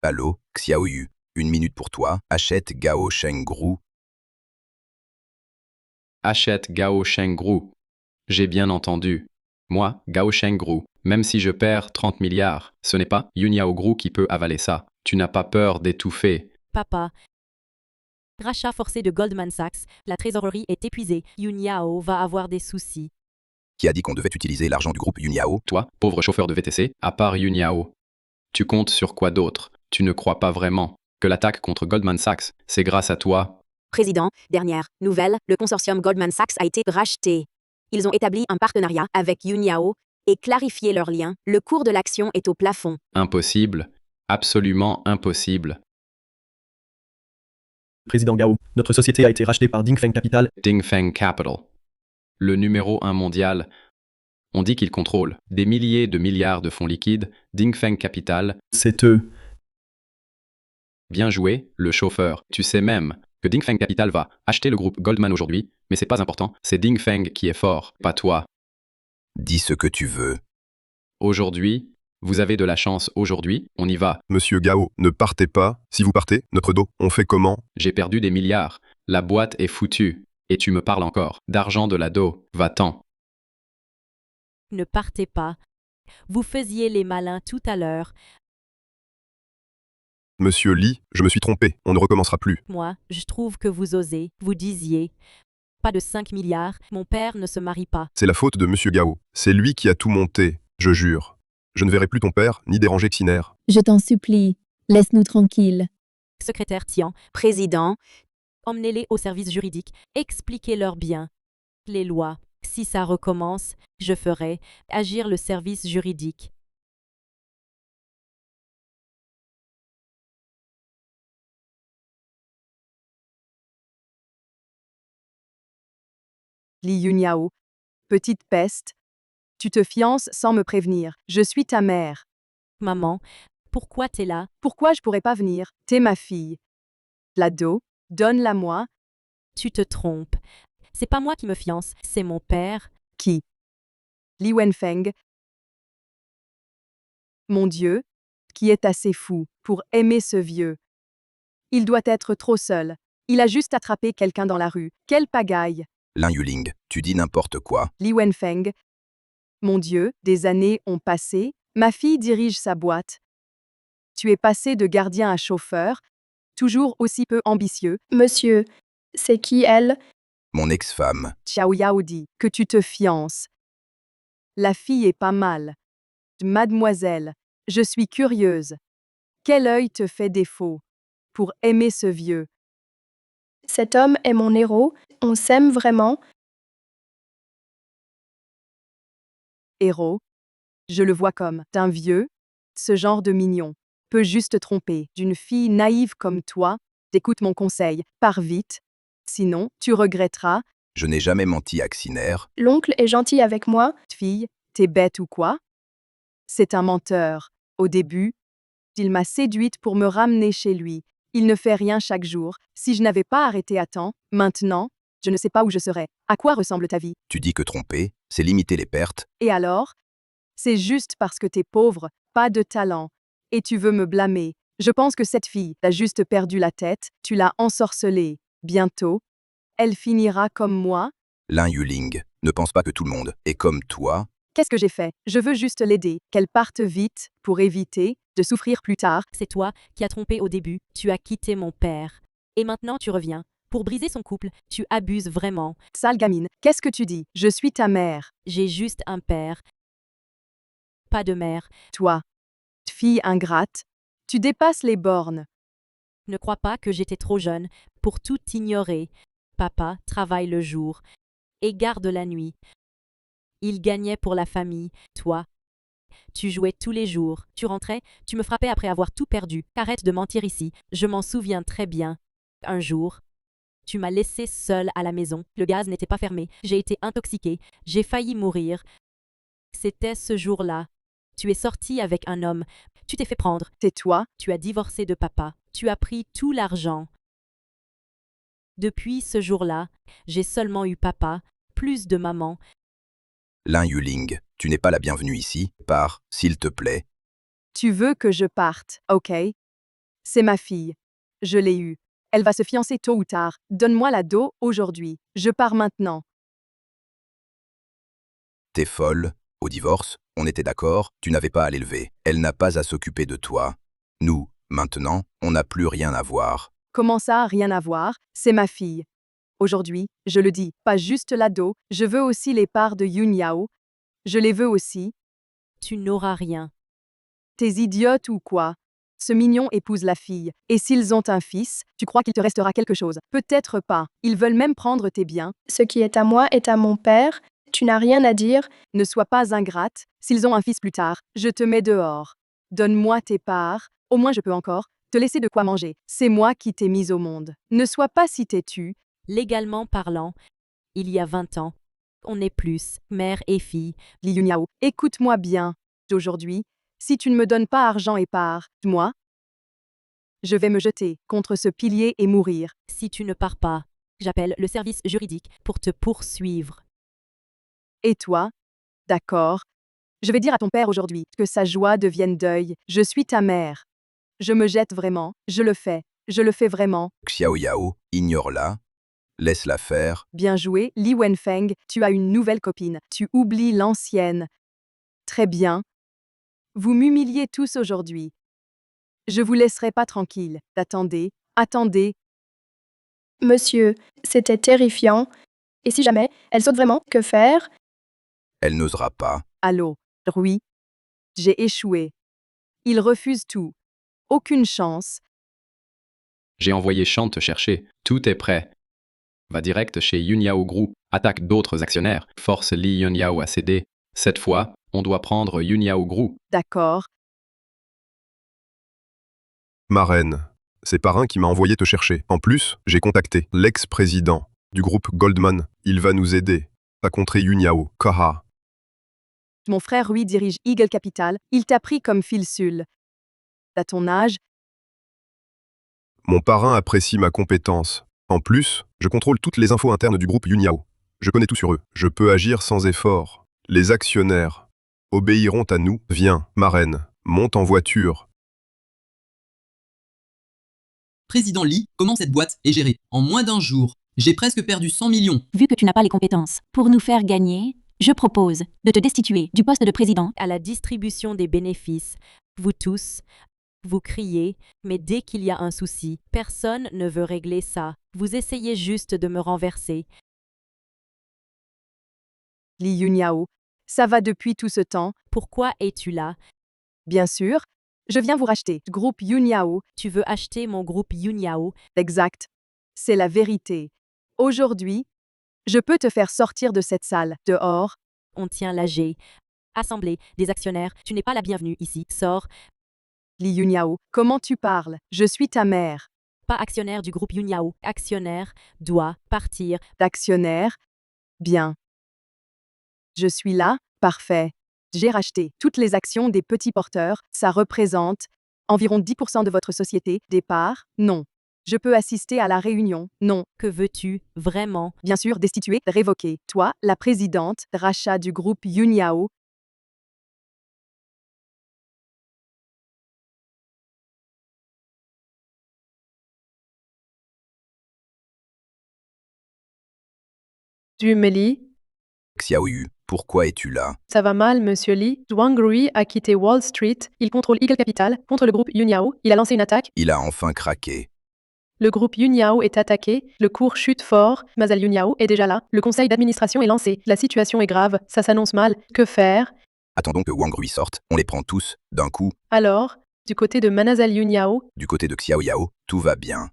Allô, Xiao Yu, 1 minute pour toi. Achète Gao Sheng Group. Achète Gao Sheng Group. J'ai bien entendu. Moi, Gao Sheng Group, même si je perds 30 milliards, ce n'est pas Yunyao Group qui peut avaler ça. Tu n'as pas peur d'étouffer. Papa, Rachat forcé de Goldman Sachs, la trésorerie est épuisée, Yunyao va avoir des soucis. Qui a dit qu'on devait utiliser l'argent du groupe Yunyao? Toi, pauvre chauffeur de VTC, à part Yunyao. Tu comptes sur quoi d'autre? Tu ne crois pas vraiment que l'attaque contre Goldman Sachs, c'est grâce à toi? Président, dernière nouvelle, le consortium Goldman Sachs a été racheté. Ils ont établi un partenariat avec Yunyao et clarifié leurs liens. Le cours de l'action est au plafond. Impossible. Absolument impossible. Président Gao, notre société a été rachetée par Dingfeng Capital. Dingfeng Capital. Le numéro 1 mondial. On dit qu'il contrôle des milliers de milliards de fonds liquides. Dingfeng Capital. C'est eux. Bien joué, le chauffeur. Tu sais même que Dingfeng Capital va acheter le groupe Goldman aujourd'hui, mais c'est pas important, c'est Dingfeng qui est fort, pas toi. Dis ce que tu veux. Aujourd'hui, vous avez de la chance aujourd'hui, on y va. Monsieur Gao, ne partez pas. Si vous partez, notre dos, on fait comment? J'ai perdu des milliards, la boîte est foutue. Et tu me parles encore d'argent de la dos, va-t'en. Ne partez pas. Vous faisiez les malins tout à l'heure. Monsieur Lee, je me suis trompé, on ne recommencera plus. Moi, je trouve que vous osez. Vous disiez. Pas de 5 milliards, mon père ne se marie pas. C'est la faute de Monsieur Gao. C'est lui qui a tout monté, je jure. Je ne verrai plus ton père, ni déranger Xiner. Je t'en supplie, laisse-nous tranquilles. Secrétaire Tian, Président, emmenez-les au service juridique, expliquez-leur bien les lois. Si ça recommence, je ferai agir le service juridique. Li Yunyao. Petite peste. Tu te fiances sans me prévenir. Je suis ta mère. Maman, pourquoi t'es là? Pourquoi je pourrais pas venir? T'es ma fille. La do, donne-la-moi. Tu te trompes. C'est pas moi qui me fiance, c'est mon père. Qui? Li Wenfeng. Mon Dieu, qui est assez fou pour aimer ce vieux. Il doit être trop seul. Il a juste attrapé quelqu'un dans la rue. Quelle pagaille! Lin Yuling, tu dis n'importe quoi. Li Wenfeng. Mon Dieu, des années ont passé. Ma fille dirige sa boîte. Tu es passé de gardien à chauffeur, toujours aussi peu ambitieux. Monsieur, c'est qui elle? Mon ex-femme. Xiao Yao dit que tu te fiances. La fille est pas mal. Mademoiselle, je suis curieuse. Quel œil te fait défaut pour aimer ce vieux? Cet homme est mon héros, on s'aime vraiment. Héros, je le vois comme d'un vieux. Ce genre de mignon peut juste te tromper. D'une fille naïve comme toi, écoute mon conseil, pars vite. Sinon, tu regretteras. Je n'ai jamais menti à Xiner. L'oncle est gentil avec moi. Fille, t'es bête ou quoi? C'est un menteur. Au début, il m'a séduite pour me ramener chez lui. Il ne fait rien chaque jour. Si je n'avais pas arrêté à temps, maintenant, je ne sais pas où je serais. À quoi ressemble ta vie? Tu dis que tromper, c'est limiter les pertes. Et alors? C'est juste parce que t'es pauvre, pas de talent. Et tu veux me blâmer. Je pense que cette fille t'a juste perdu la tête, tu l'as ensorcelée. Bientôt, elle finira comme moi. Lin Yuling, ne pense pas que tout le monde est comme toi. Qu'est-ce que j'ai fait? Je veux juste l'aider, qu'elle parte vite, pour éviter de souffrir plus tard. C'est toi qui as trompé au début, tu as quitté mon père. Et maintenant tu reviens. Pour briser son couple, tu abuses vraiment. Sale gamine, qu'est-ce que tu dis? Je suis ta mère. J'ai juste un père. Pas de mère. Toi, fille ingrate, tu dépasses les bornes. Ne crois pas que j'étais trop jeune pour tout ignorer. Papa travaille le jour et garde la nuit. Il gagnait pour la famille, toi. Tu jouais tous les jours, tu rentrais, tu me frappais après avoir tout perdu. Arrête de mentir ici, je m'en souviens très bien. Un jour, tu m'as laissé seule à la maison, le gaz n'était pas fermé, j'ai été intoxiquée, j'ai failli mourir. C'était ce jour-là. Tu es sortie avec un homme, tu t'es fait prendre. C'est toi? Tu as divorcé de papa, tu as pris tout l'argent. Depuis ce jour-là, j'ai seulement eu papa, plus de maman. Lin Yuling, tu n'es pas la bienvenue ici. Pars, s'il te plaît. Tu veux que je parte, ok? C'est ma fille. Je l'ai eue. Elle va se fiancer tôt ou tard. Donne-moi la do aujourd'hui. Je pars maintenant. T'es folle. Au divorce, on était d'accord, tu n'avais pas à l'élever. Elle n'a pas à s'occuper de toi. Nous, maintenant, on n'a plus rien à voir. Comment ça, rien à voir? C'est ma fille. Aujourd'hui, je le dis, pas juste l'ado, je veux aussi les parts de Yunyao. Je les veux aussi. Tu n'auras rien. T'es idiote ou quoi? Ce mignon épouse la fille. Et s'ils ont un fils, tu crois qu'il te restera quelque chose? Peut-être pas. Ils veulent même prendre tes biens. Ce qui est à moi est à mon père. Tu n'as rien à dire. Ne sois pas ingrate. S'ils ont un fils plus tard, je te mets dehors. Donne-moi tes parts. Au moins je peux encore te laisser de quoi manger. C'est moi qui t'ai mise au monde. Ne sois pas si têtu. Légalement parlant, il y a 20 ans, on est plus mère et fille. Li Yunyao, écoute-moi bien. Aujourd'hui, si tu ne me donnes pas argent et parts, moi, je vais me jeter contre ce pilier et mourir. Si tu ne pars pas, j'appelle le service juridique pour te poursuivre. Et toi? D'accord. Je vais dire à ton père aujourd'hui que sa joie devienne deuil. Je suis ta mère. Je me jette vraiment. Je le fais. Je le fais vraiment. Xiaoyao, ignore-la. Laisse-la faire. Bien joué, Li Wenfeng, tu as une nouvelle copine. Tu oublies l'ancienne. Très bien. Vous m'humiliez tous aujourd'hui. Je vous laisserai pas tranquille. Attendez, attendez. Monsieur, c'était terrifiant. Et si jamais elle saute vraiment, que faire? Elle n'osera pas. Allô, oui. J'ai échoué. Il refuse tout. Aucune chance. J'ai envoyé Shan te chercher. Tout est prêt. Va direct chez Yunyao Group, attaque d'autres actionnaires, force Li Yunyao à céder. Cette fois, on doit prendre Yunyao Group. D'accord. Ma reine, c'est Parrain qui m'a envoyé te chercher. En plus, j'ai contacté l'ex-président du groupe Goldman. Il va nous aider à contrer Yunyao. Kaha. Mon frère Rui dirige Eagle Capital. Il t'a pris comme fil sul. À ton âge, Mon parrain apprécie ma compétence. En plus, je contrôle toutes les infos internes du groupe Yunyao. Je connais tout sur eux. Je peux agir sans effort. Les actionnaires obéiront à nous. Viens, ma reine, monte en voiture. Président Lee, comment cette boîte est gérée? En moins d'un jour, j'ai presque perdu 100 millions. Vu que tu n'as pas les compétences pour nous faire gagner, je propose de te destituer du poste de président. À la distribution des bénéfices, vous tous, vous criez, mais dès qu'il y a un souci, personne ne veut régler ça. Vous essayez juste de me renverser. Li Yunyao, ça va depuis tout ce temps. Pourquoi es-tu là? Bien sûr, je viens vous racheter. Groupe Yunyao. Tu veux acheter mon groupe Yunyao? Exact. C'est la vérité. Aujourd'hui, je peux te faire sortir de cette salle. Dehors. On tient l'AG. Assemblée des actionnaires, tu n'es pas la bienvenue ici. Sors. Li Yunyao, comment tu parles? Je suis ta mère. Pas actionnaire du groupe Yunyao. Actionnaire doit partir. D'actionnaire? Bien. Je suis là, parfait. J'ai racheté toutes les actions des petits porteurs. Ça représente environ 10% de votre société. Des parts? Non. Je peux assister à la réunion? Non. Que veux-tu, vraiment? Bien sûr, destituer, révoquer. Toi, la présidente, rachat du groupe Yunyao. Du Li. Xiaoyu, pourquoi es-tu là? Ça va mal, monsieur Li. Zhuang Rui a quitté Wall Street. Il contrôle Eagle Capital contre le groupe Yunyao. Il a lancé une attaque. Il a enfin craqué. Le groupe Yunyao est attaqué. Le cours chute fort. Mazal Yunyao est déjà là. Le conseil d'administration est lancé. La situation est grave. Ça s'annonce mal. Que faire? Attendons que Wang Rui sorte. On les prend tous, d'un coup. Alors, du côté de Manazal Yunyao, Du côté de Xiaoyao, tout va bien.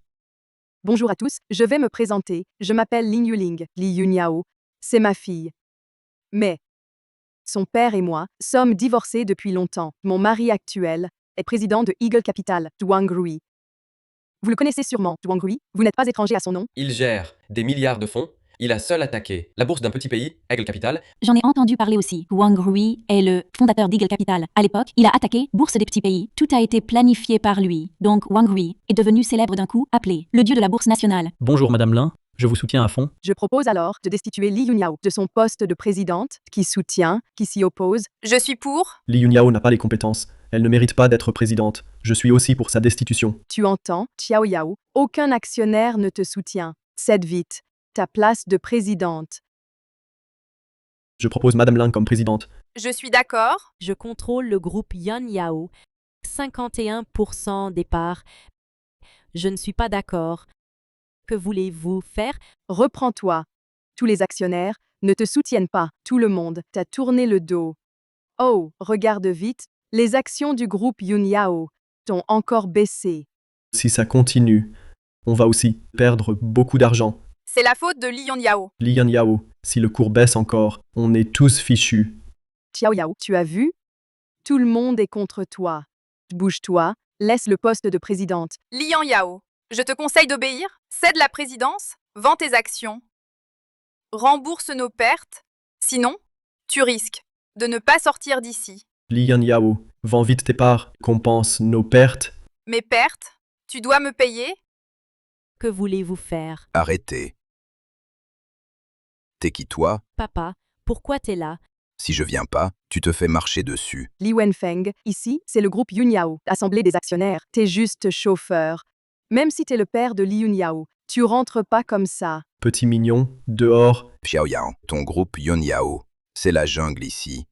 Bonjour à tous, je vais me présenter. Je m'appelle Lin Yuling. Li Yunyao. C'est ma fille. Mais son père et moi sommes divorcés depuis longtemps. Mon mari actuel est président de Eagle Capital, Zhuang Rui. Vous le connaissez sûrement, Zhuang Rui. Vous n'êtes pas étranger à son nom. Il gère des milliards de fonds. Il a seul attaqué la bourse d'un petit pays, Eagle Capital. j'en ai entendu parler aussi. Wang Rui est le fondateur d'Eagle Capital. À l'époque, il a attaqué Bourse des petits pays. Tout a été planifié par lui. Donc Wang Rui est devenu célèbre d'un coup, appelé le dieu de la bourse nationale. Bonjour Madame Lin, je vous soutiens à fond. Je propose alors de destituer Li Yunyao de son poste de présidente, qui soutient, qui s'y oppose. Je suis pour. Li Yunyao n'a pas les compétences. Elle ne mérite pas d'être présidente. Je suis aussi pour sa destitution. Tu entends, Xiaoyao, aucun actionnaire ne te soutient. Cède vite ta place de présidente. Je propose Madame Lin comme présidente. Je suis d'accord. Je contrôle le groupe Yunyao. 51% des parts. Je ne suis pas d'accord. Que voulez-vous faire? Reprends-toi. Tous les actionnaires ne te soutiennent pas. Tout le monde t'a tourné le dos. Oh, regarde vite, les actions du groupe Yunyao t'ont encore baissé. Si ça continue, on va aussi perdre beaucoup d'argent. C'est la faute de Li Yunyao. Li Yao, si le cours baisse encore, on est tous fichus. Xiao Yao, tu as vu? Tout le monde est contre toi. Bouge-toi, laisse le poste de présidente. Li Yunyao, je te conseille d'obéir, cède la présidence, vends tes actions, rembourse nos pertes, sinon, tu risques de ne pas sortir d'ici. Li Yao, vends vite tes parts, compense nos pertes. Mes pertes? Tu dois me payer? Que voulez-vous faire? Arrêtez. T'es qui toi? Papa, pourquoi t'es là? Si je viens pas, tu te fais marcher dessus. Li Wenfeng, ici, c'est le groupe Yunyao, assemblée des actionnaires. T'es juste chauffeur. Même si t'es le père de Li Yunyao, tu rentres pas comme ça. Petit mignon, dehors. Xiaoyao, ton groupe Yunyao. C'est la jungle ici.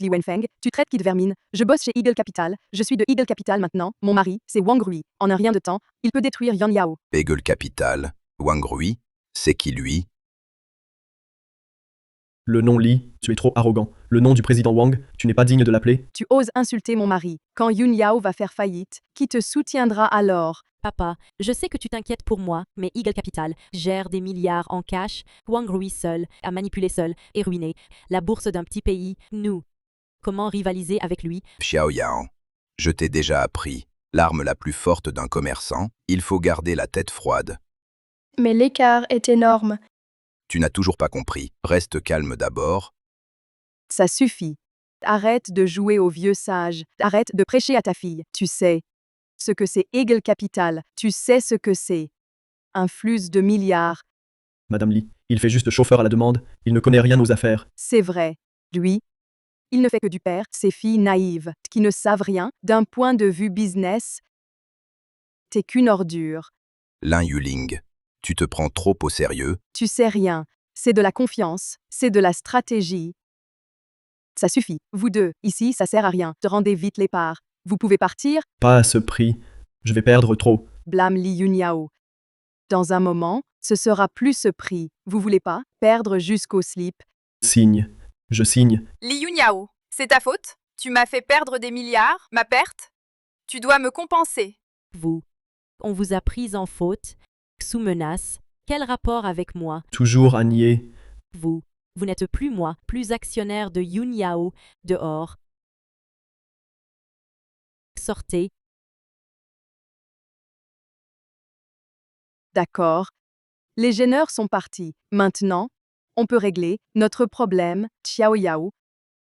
Li Wenfeng, tu traites qui de vermine. Je bosse chez Eagle Capital. Je suis de Eagle Capital maintenant. Mon mari, c'est Wang Rui. En un rien de temps, il peut détruire Yunyao. Eagle Capital. Wang Rui. C'est qui lui? Le nom Li, tu es trop arrogant. Le nom du président Wang, tu n'es pas digne de l'appeler. Tu oses insulter mon mari. Quand Yunyao va faire faillite, qui te soutiendra alors? Papa, je sais que tu t'inquiètes pour moi, mais Eagle Capital gère des milliards en cash. Wang Rui seul, à manipuler seul, et ruiné. La bourse d'un petit pays, nous. Comment rivaliser avec lui? Xiaoyao, je t'ai déjà appris. L'arme la plus forte d'un commerçant, il faut garder la tête froide. Mais l'écart est énorme. Tu n'as toujours pas compris. Reste calme d'abord. Ça suffit. Arrête de jouer au vieux sage. Arrête de prêcher à ta fille. Tu sais ce que c'est Eagle Capital. Tu sais ce que c'est. Un flux de milliards. Madame Li, il fait juste chauffeur à la demande. Il ne connaît rien aux affaires. C'est vrai. Lui, il ne fait que du père. Ces filles naïves, qui ne savent rien, d'un point de vue business, t'es qu'une ordure. Lin Yuling, tu te prends trop au sérieux. Tu sais rien. C'est de la confiance. C'est de la stratégie. Ça suffit. Vous deux, ici, ça sert à rien. Rendez vite les parts. Vous pouvez partir? Pas à ce prix. Je vais perdre trop. Blâme Li Yunyao. Dans un moment, ce sera plus ce prix. Vous voulez pas perdre jusqu'au slip? Signe. Je signe. Li Yunyao, c'est ta faute? Tu m'as fait perdre des milliards, ma perte? Tu dois me compenser. Vous. On vous a pris en faute, sous menace. Quel rapport avec moi? Toujours à nier. Vous. Vous n'êtes plus moi, plus actionnaire de Yunyao, dehors. Sortez. D'accord. Les gêneurs sont partis. Maintenant, on peut régler notre problème. Xiao Yao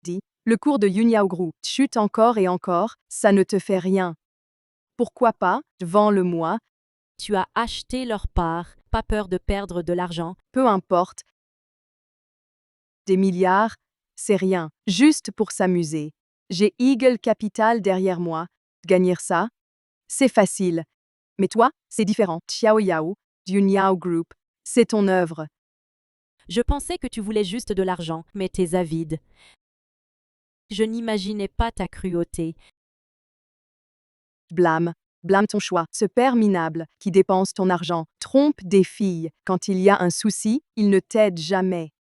dit. Le cours de Yunyao Group chute encore et encore. Ça ne te fait rien. Pourquoi pas? Vends-le-moi. Tu as acheté leur part, pas peur de perdre de l'argent. Peu importe. Des milliards, c'est rien. Juste pour s'amuser. J'ai Eagle Capital derrière moi. Gagner ça, c'est facile. Mais toi, c'est différent. Xiao Yao, Yunyao Group, c'est ton œuvre. Je pensais que tu voulais juste de l'argent, mais t'es avide. Je n'imaginais pas ta cruauté. Blâme ton choix. Ce père minable qui dépense ton argent trompe des filles. Quand il y a un souci, il ne t'aide jamais.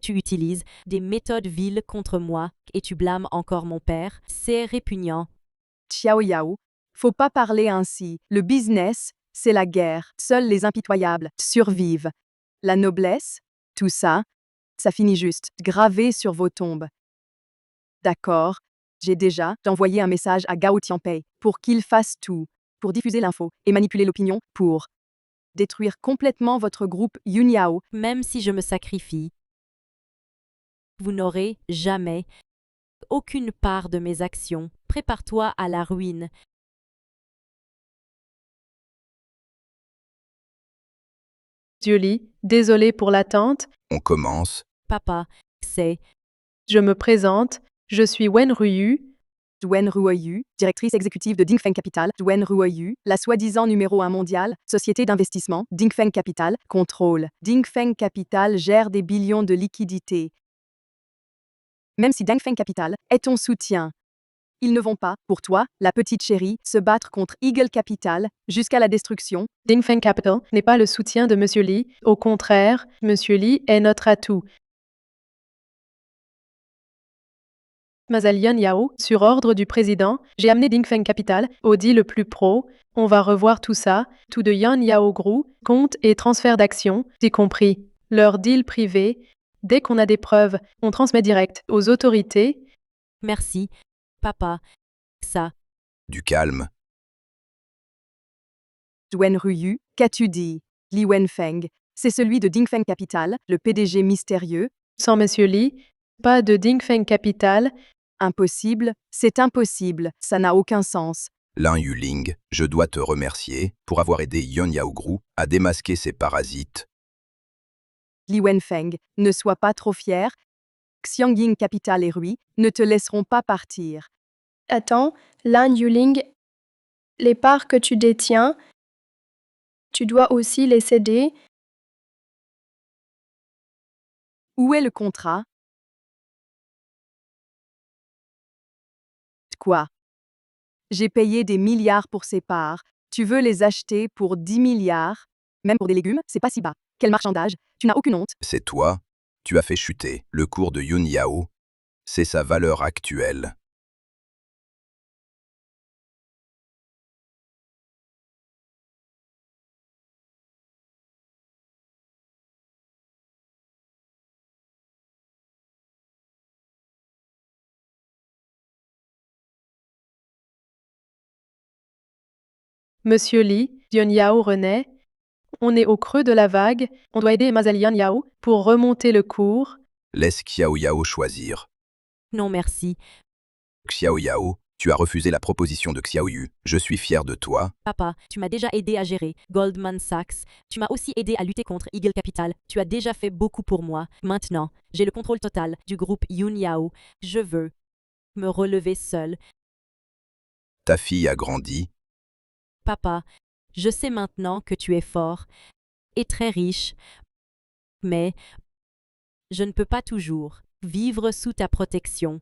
Tu utilises des méthodes viles contre moi et tu blâmes encore mon père. C'est répugnant. Xiao Yao, faut pas parler ainsi. Le business, c'est la guerre. Seuls les impitoyables survivent. La noblesse, tout ça, ça finit juste gravé sur vos tombes. D'accord, j'ai déjà envoyé un message à Gao Tianpei pour qu'il fasse tout, pour diffuser l'info et manipuler l'opinion, pour détruire complètement votre groupe Yunyao. Même si je me sacrifie, vous n'aurez jamais aucune part de mes actions. Prépare-toi à la ruine. Julie, désolé pour l'attente. On commence. Papa, c'est... Je me présente. Je suis Wen Ruyu. Wen Ruoyu, directrice exécutive de Dingfeng Capital. Wen Ruoyu, la soi-disant numéro 1 mondiale, société d'investissement. Dingfeng Capital, contrôle. Dingfeng Capital gère des billions de liquidités. Même si Dingfeng Capital est ton soutien, Ils ne vont pas, pour toi, la petite chérie, se battre contre Eagle Capital jusqu'à la destruction. Dingfeng Capital n'est pas le soutien de Monsieur Li. Au contraire, Monsieur Li est notre atout. Mazalian Yao, sur ordre du président, j'ai amené Dingfeng Capital au deal le plus pro. On va revoir tout ça, tout de Yan Yao Group, compte et transfert d'actions, y compris leur deal privé. Dès qu'on a des preuves, on transmet direct aux autorités. Merci, papa. Ça. Du calme. Wen Ruyu, qu'as-tu dit? Li Wenfeng, c'est celui de Dingfeng Capital, le PDG mystérieux. Sans Monsieur Li, pas de Dingfeng Capital. Impossible, c'est impossible, ça n'a aucun sens. Lin Yuling, je dois te remercier pour avoir aidé Yon Yao Group à démasquer ces parasites. Li Wenfeng, ne sois pas trop fier. Xiangying Capital et Rui ne te laisseront pas partir. Attends, Lan Yuling, les parts que tu détiens, tu dois aussi les céder. Où est le contrat? Quoi? J'ai payé des milliards pour ces parts. Tu veux les acheter pour 10 milliards? Même pour des légumes, c'est pas si bas. Quel marchandage? Tu n'as aucune honte. C'est toi, tu as fait chuter le cours de Yun Yao. C'est sa valeur actuelle. Monsieur Li, Dion Yao renaît. On est au creux de la vague. On doit aider Mazalian Yao pour remonter le cours. Laisse Xiao Yao choisir. Non merci. Xiao Yao, tu as refusé la proposition de Xiao Yu. Je suis fier de toi. Papa, tu m'as déjà aidé à gérer Goldman Sachs. Tu m'as aussi aidé à lutter contre Eagle Capital. Tu as déjà fait beaucoup pour moi. Maintenant, j'ai le contrôle total du groupe Yun Yao. Je veux me relever seul. Ta fille a grandi. Papa, je sais maintenant que tu es fort et très riche, mais je ne peux pas toujours vivre sous ta protection.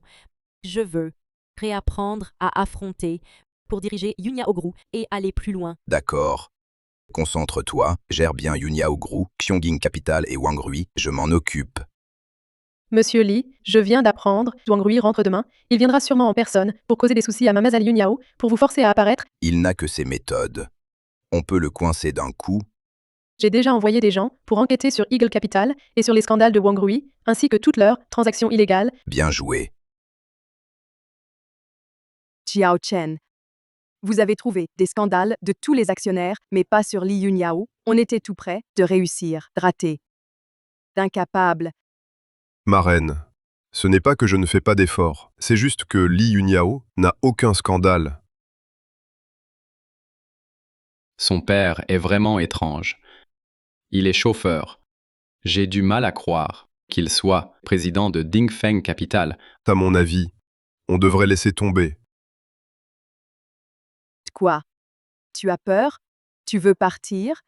Je veux réapprendre à affronter pour diriger Yun Yao Group et aller plus loin. D'accord. Concentre-toi, gère bien Yun Yao Group, Xiangying Capital et Wang Rui, je m'en occupe. Monsieur Li, je viens d'apprendre, Wang Rui rentre demain. Il viendra sûrement en personne pour causer des soucis à Mamazalian Yao, pour vous forcer à apparaître. Il n'a que ses méthodes. On peut le coincer d'un coup. J'ai déjà envoyé des gens pour enquêter sur Eagle Capital et sur les scandales de Wang Rui, ainsi que toutes leurs transactions illégales. Bien joué. Xiao Chen. Vous avez trouvé des scandales de tous les actionnaires, mais pas sur Li Yunyao. On était tout près de réussir. Raté. Incapable. Ma reine, ce n'est pas que je ne fais pas d'efforts, c'est juste que Li Yunyao n'a aucun scandale. Son père est vraiment étrange. Il est chauffeur. J'ai du mal à croire qu'il soit président de Dingfeng Capital. À mon avis, on devrait laisser tomber. Quoi? Tu as peur? Tu veux partir?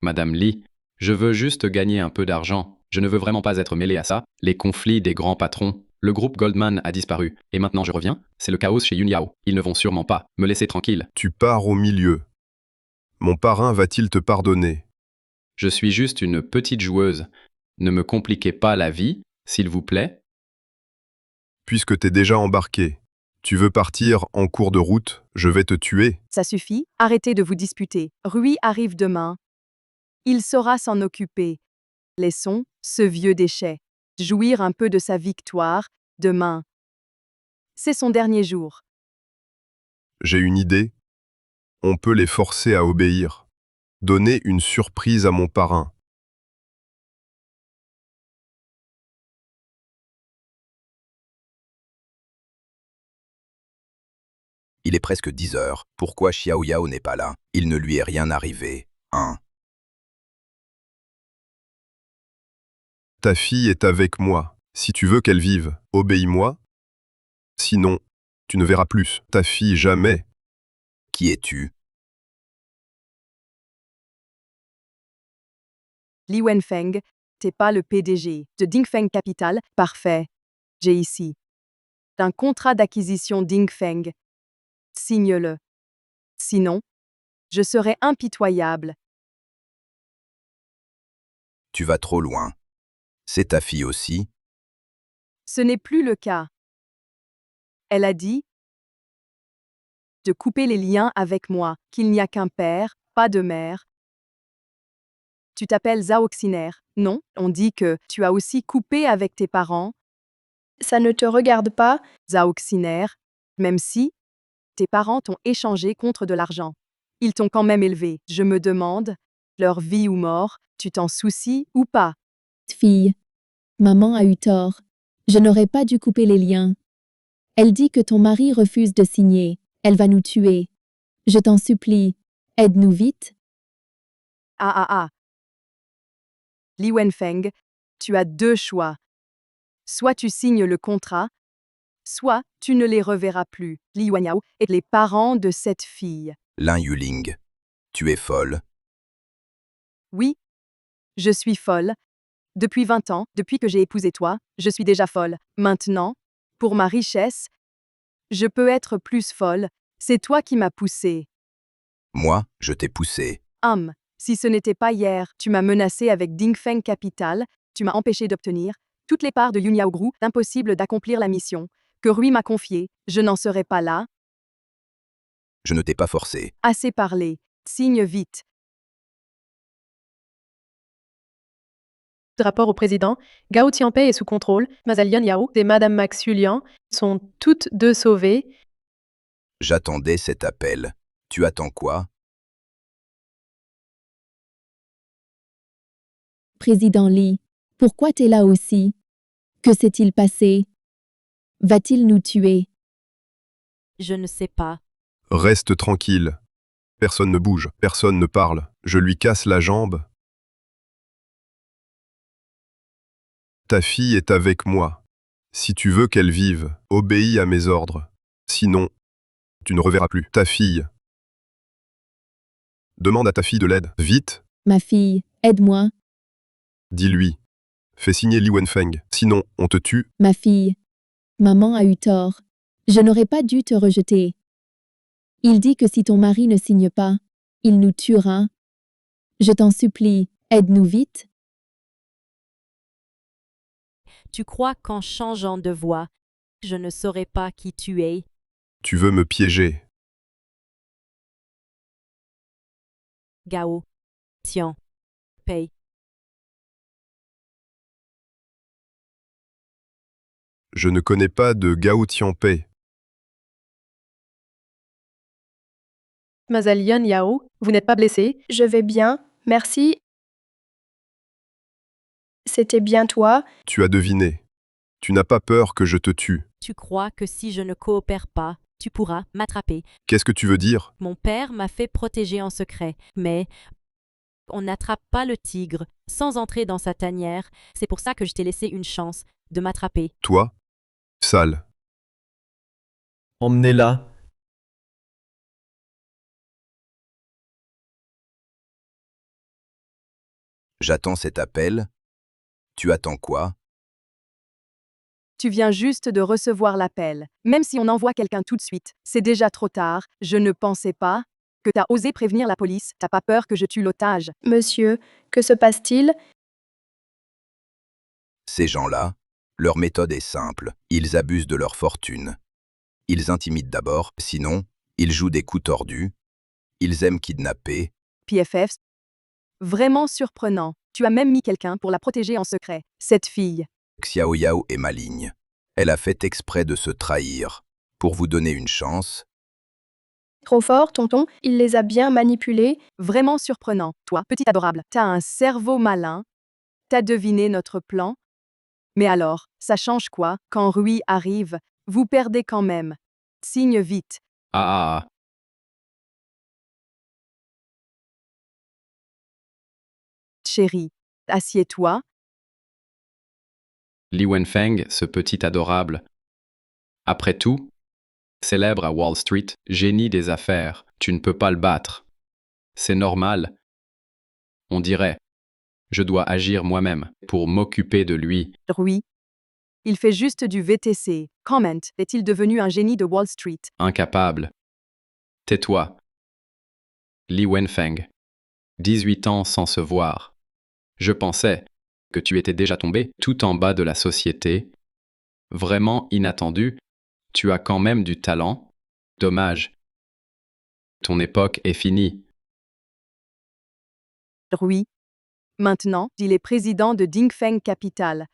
Madame Li, je veux juste gagner un peu d'argent. Je ne veux vraiment pas être mêlé à ça. Les conflits des grands patrons. Le groupe Goldman a disparu. Et maintenant je reviens. C'est le chaos chez Yun Yao. Ils ne vont sûrement pas me laisser tranquille. Tu pars au milieu. Mon parrain va-t-il te pardonner? Je suis juste une petite joueuse. Ne me compliquez pas la vie, s'il vous plaît. Puisque t'es déjà embarqué. Tu veux partir en cours de route, je vais te tuer. Ça suffit, arrêtez de vous disputer. Rui arrive demain. Il saura s'en occuper. Laissons ce vieux déchet jouir un peu de sa victoire demain. C'est son dernier jour. J'ai une idée. On peut les forcer à obéir. Donner une surprise à mon parrain. Il est presque 10 heures. Pourquoi Xiao Yao n'est pas là? Il ne lui est rien arrivé. Ta fille est avec moi. Si tu veux qu'elle vive, obéis-moi. Sinon, tu ne verras plus ta fille jamais. Qui es-tu? Li Wenfeng, t'es pas le PDG de Dingfeng Capital. Parfait. J'ai ici d'un contrat d'acquisition Dingfeng. Signe-le. Sinon, je serai impitoyable. Tu vas trop loin. C'est ta fille aussi. Ce n'est plus le cas. Elle a dit de couper les liens avec moi, qu'il n'y a qu'un père, pas de mère. Tu t'appelles Zhaoxiner, non? On dit que tu as aussi coupé avec tes parents. Ça ne te regarde pas, Zhaoxiner, même si tes parents t'ont échangé contre de l'argent. Ils t'ont quand même élevé. Je me demande, leur vie ou mort, tu t'en soucies ou pas? Fille. Maman a eu tort. Je n'aurais pas dû couper les liens. Elle dit que ton mari refuse de signer. Elle va nous tuer. Je t'en supplie, aide-nous vite. Ah. Li Wenfeng, tu as deux choix. Soit tu signes le contrat, soit tu ne les reverras plus. Li Wanyao et les parents de cette fille. Lin Yuling. Tu es folle. Oui, je suis folle. Depuis 20 ans, depuis que j'ai épousé toi, je suis déjà folle. Maintenant, pour ma richesse, je peux être plus folle. C'est toi qui m'as poussée. Moi, je t'ai poussé. Si ce n'était pas hier, tu m'as menacé avec Dingfeng Capital, tu m'as empêché d'obtenir toutes les parts de Yunyao Group, impossible d'accomplir la mission que Rui m'a confiée, je n'en serais pas là. Je ne t'ai pas forcé. Assez parlé, signe vite. Rapport au président, Gao Tianpei est sous contrôle, Mazalian Yao et Madame Max Yulian sont toutes deux sauvées. J'attendais cet appel. Tu attends quoi? Président Li, pourquoi t'es là aussi? Que s'est-il passé? Va-t-il nous tuer? Je ne sais pas. Reste tranquille. Personne ne bouge, personne ne parle. Je lui casse la jambe. Ta fille est avec moi. Si tu veux qu'elle vive, obéis à mes ordres. Sinon, tu ne reverras plus ta fille. Demande à ta fille de l'aide, vite. Ma fille, aide-moi. Dis-lui. Fais signer Li Wenfeng, sinon on te tue. Ma fille. Maman a eu tort. Je n'aurais pas dû te rejeter. Il dit que si ton mari ne signe pas, il nous tuera. Je t'en supplie, aide-nous vite. Tu crois qu'en changeant de voix, je ne saurais pas qui tu es? Tu veux me piéger. Gao Tianpei. Je ne connais pas de Gao Tianpei. Mazalian Yao, vous n'êtes pas blessé? Je vais bien, merci. C'était bien toi. Tu as deviné. Tu n'as pas peur que je te tue. Tu crois que si je ne coopère pas, tu pourras m'attraper? Qu'est-ce que tu veux dire? Mon père m'a fait protéger en secret, mais on n'attrape pas le tigre sans entrer dans sa tanière. C'est pour ça que je t'ai laissé une chance de m'attraper. Toi? Sale. Emmenez-la. J'attends cet appel. Tu attends quoi? Tu viens juste de recevoir l'appel. Même si on envoie quelqu'un tout de suite, c'est déjà trop tard. Je ne pensais pas que t'as osé prévenir la police. T'as pas peur que je tue l'otage? Monsieur, que se passe-t-il? Ces gens-là, leur méthode est simple. Ils abusent de leur fortune. Ils intimident d'abord, sinon, ils jouent des coups tordus. Ils aiment kidnapper. PFF. Vraiment surprenant. Tu as même mis quelqu'un pour la protéger en secret. Cette fille. Xiao Yao est maligne. Elle a fait exprès de se trahir. Pour vous donner une chance, Trop fort, tonton, il les a bien manipulés. Vraiment surprenant. Toi, petit adorable, t'as un cerveau malin. T'as deviné notre plan. Mais alors, ça change quoi? Quand Rui arrive, vous perdez quand même. Signe vite. Ah. Chérie, assieds-toi. Li Wenfeng, ce petit adorable. Après tout, célèbre à Wall Street, génie des affaires, tu ne peux pas le battre. C'est normal. On dirait. Je dois agir moi-même pour m'occuper de lui. Rui, Il fait juste du VTC. Comment est-il devenu un génie de Wall Street? Incapable. Tais-toi. Li Wenfeng. 18 ans sans se voir. Je pensais que tu étais déjà tombé tout en bas de la société. Vraiment inattendu. Tu as quand même du talent. Dommage. Ton époque est finie. Oui. Maintenant, il est président de Dingfeng Capital.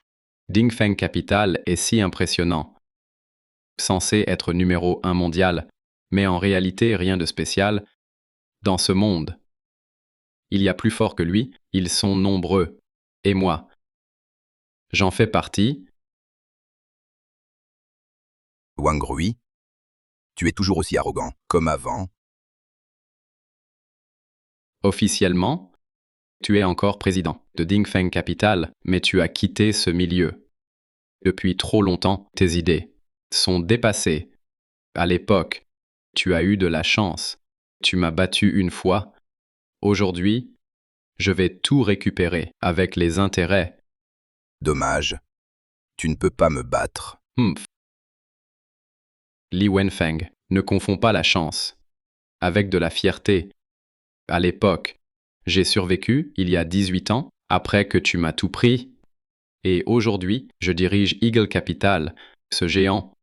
Dingfeng Capital est si impressionnant. Censé être numéro 1 mondial, mais en réalité rien de spécial. Dans ce monde, il y a plus fort que lui, ils sont nombreux. Et moi, j'en fais partie. Wang Rui, tu es toujours aussi arrogant, comme avant. Officiellement, tu es encore président de Dingfeng Capital, mais tu as quitté ce milieu. Depuis trop longtemps, tes idées sont dépassées. À l'époque, tu as eu de la chance. Tu m'as battu une fois. Aujourd'hui, je vais tout récupérer avec les intérêts. Dommage. Tu ne peux pas me battre. Li Wenfeng, ne confonds pas la chance avec de la fierté. À l'époque, j'ai survécu il y a 18 ans, après que tu m'as tout pris. Et aujourd'hui, je dirige Eagle Capital, ce géant.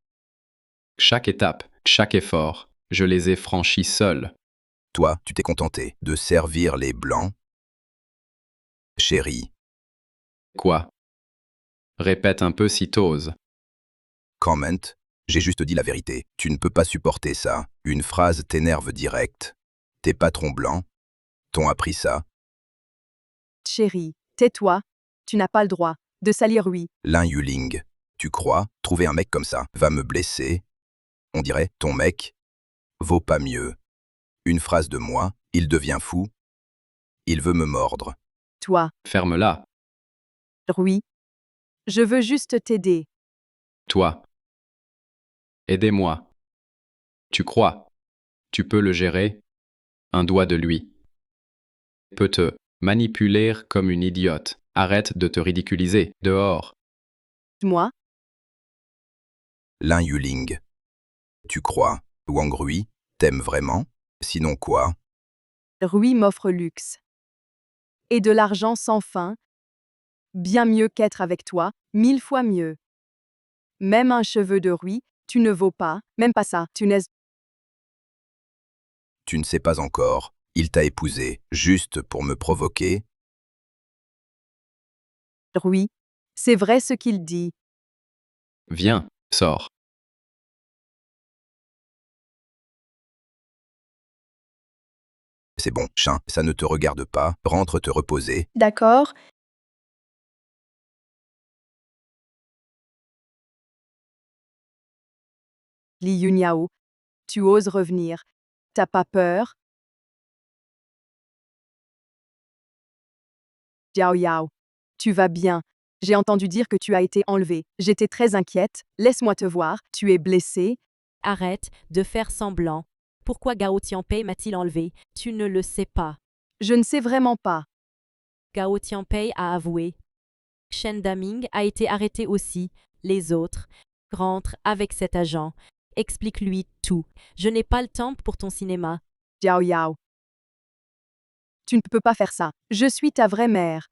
Chaque étape, chaque effort, je les ai franchis seul. Toi, tu t'es contenté de servir les Blancs. Chérie. Quoi? Répète un peu si t'oses. Comment? J'ai juste dit la vérité. Tu ne peux pas supporter ça. Une phrase t'énerve direct. Tes patrons blancs t'ont appris ça. Chérie, tais-toi. Tu n'as pas le droit de salir Rui. Lin Yuling, tu crois, trouver un mec comme ça va me blesser? On dirait, ton mec vaut pas mieux. Une phrase de moi, il devient fou. Il veut me mordre. Toi. Ferme-la. Rui. Je veux juste t'aider. Toi. Aidez-moi. Tu crois? Tu peux le gérer? Un doigt de lui peut te manipuler comme une idiote. Arrête de te ridiculiser. Dehors. Moi? Lin Yuling. Tu crois, Wang Rui t'aime vraiment? Sinon quoi? Rui m'offre luxe. Et de l'argent sans fin. Bien mieux qu'être avec toi, 1000 fois mieux. Même un cheveu de Rui, tu ne vaux pas, même pas ça, tu n'es... Tu ne sais pas encore, il t'a épousé, juste pour me provoquer? Rui, c'est vrai ce qu'il dit. Viens, sors. C'est bon, chien, ça ne te regarde pas, rentre te reposer. D'accord. Li Yunyao, tu oses revenir. T'as pas peur? Jiao Yao, tu vas bien. J'ai entendu dire que tu as été enlevé. J'étais très inquiète. Laisse-moi te voir. Tu es blessé. Arrête de faire semblant. Pourquoi Gao Tianpei m'a-t-il enlevé? Tu ne le sais pas. Je ne sais vraiment pas. Gao Tianpei a avoué. Shen Daming a été arrêté aussi. Les autres. Rentre avec cet agent. Explique-lui tout. Je n'ai pas le temps pour ton cinéma. Jiao Yao. Tu ne peux pas faire ça. Je suis ta vraie mère.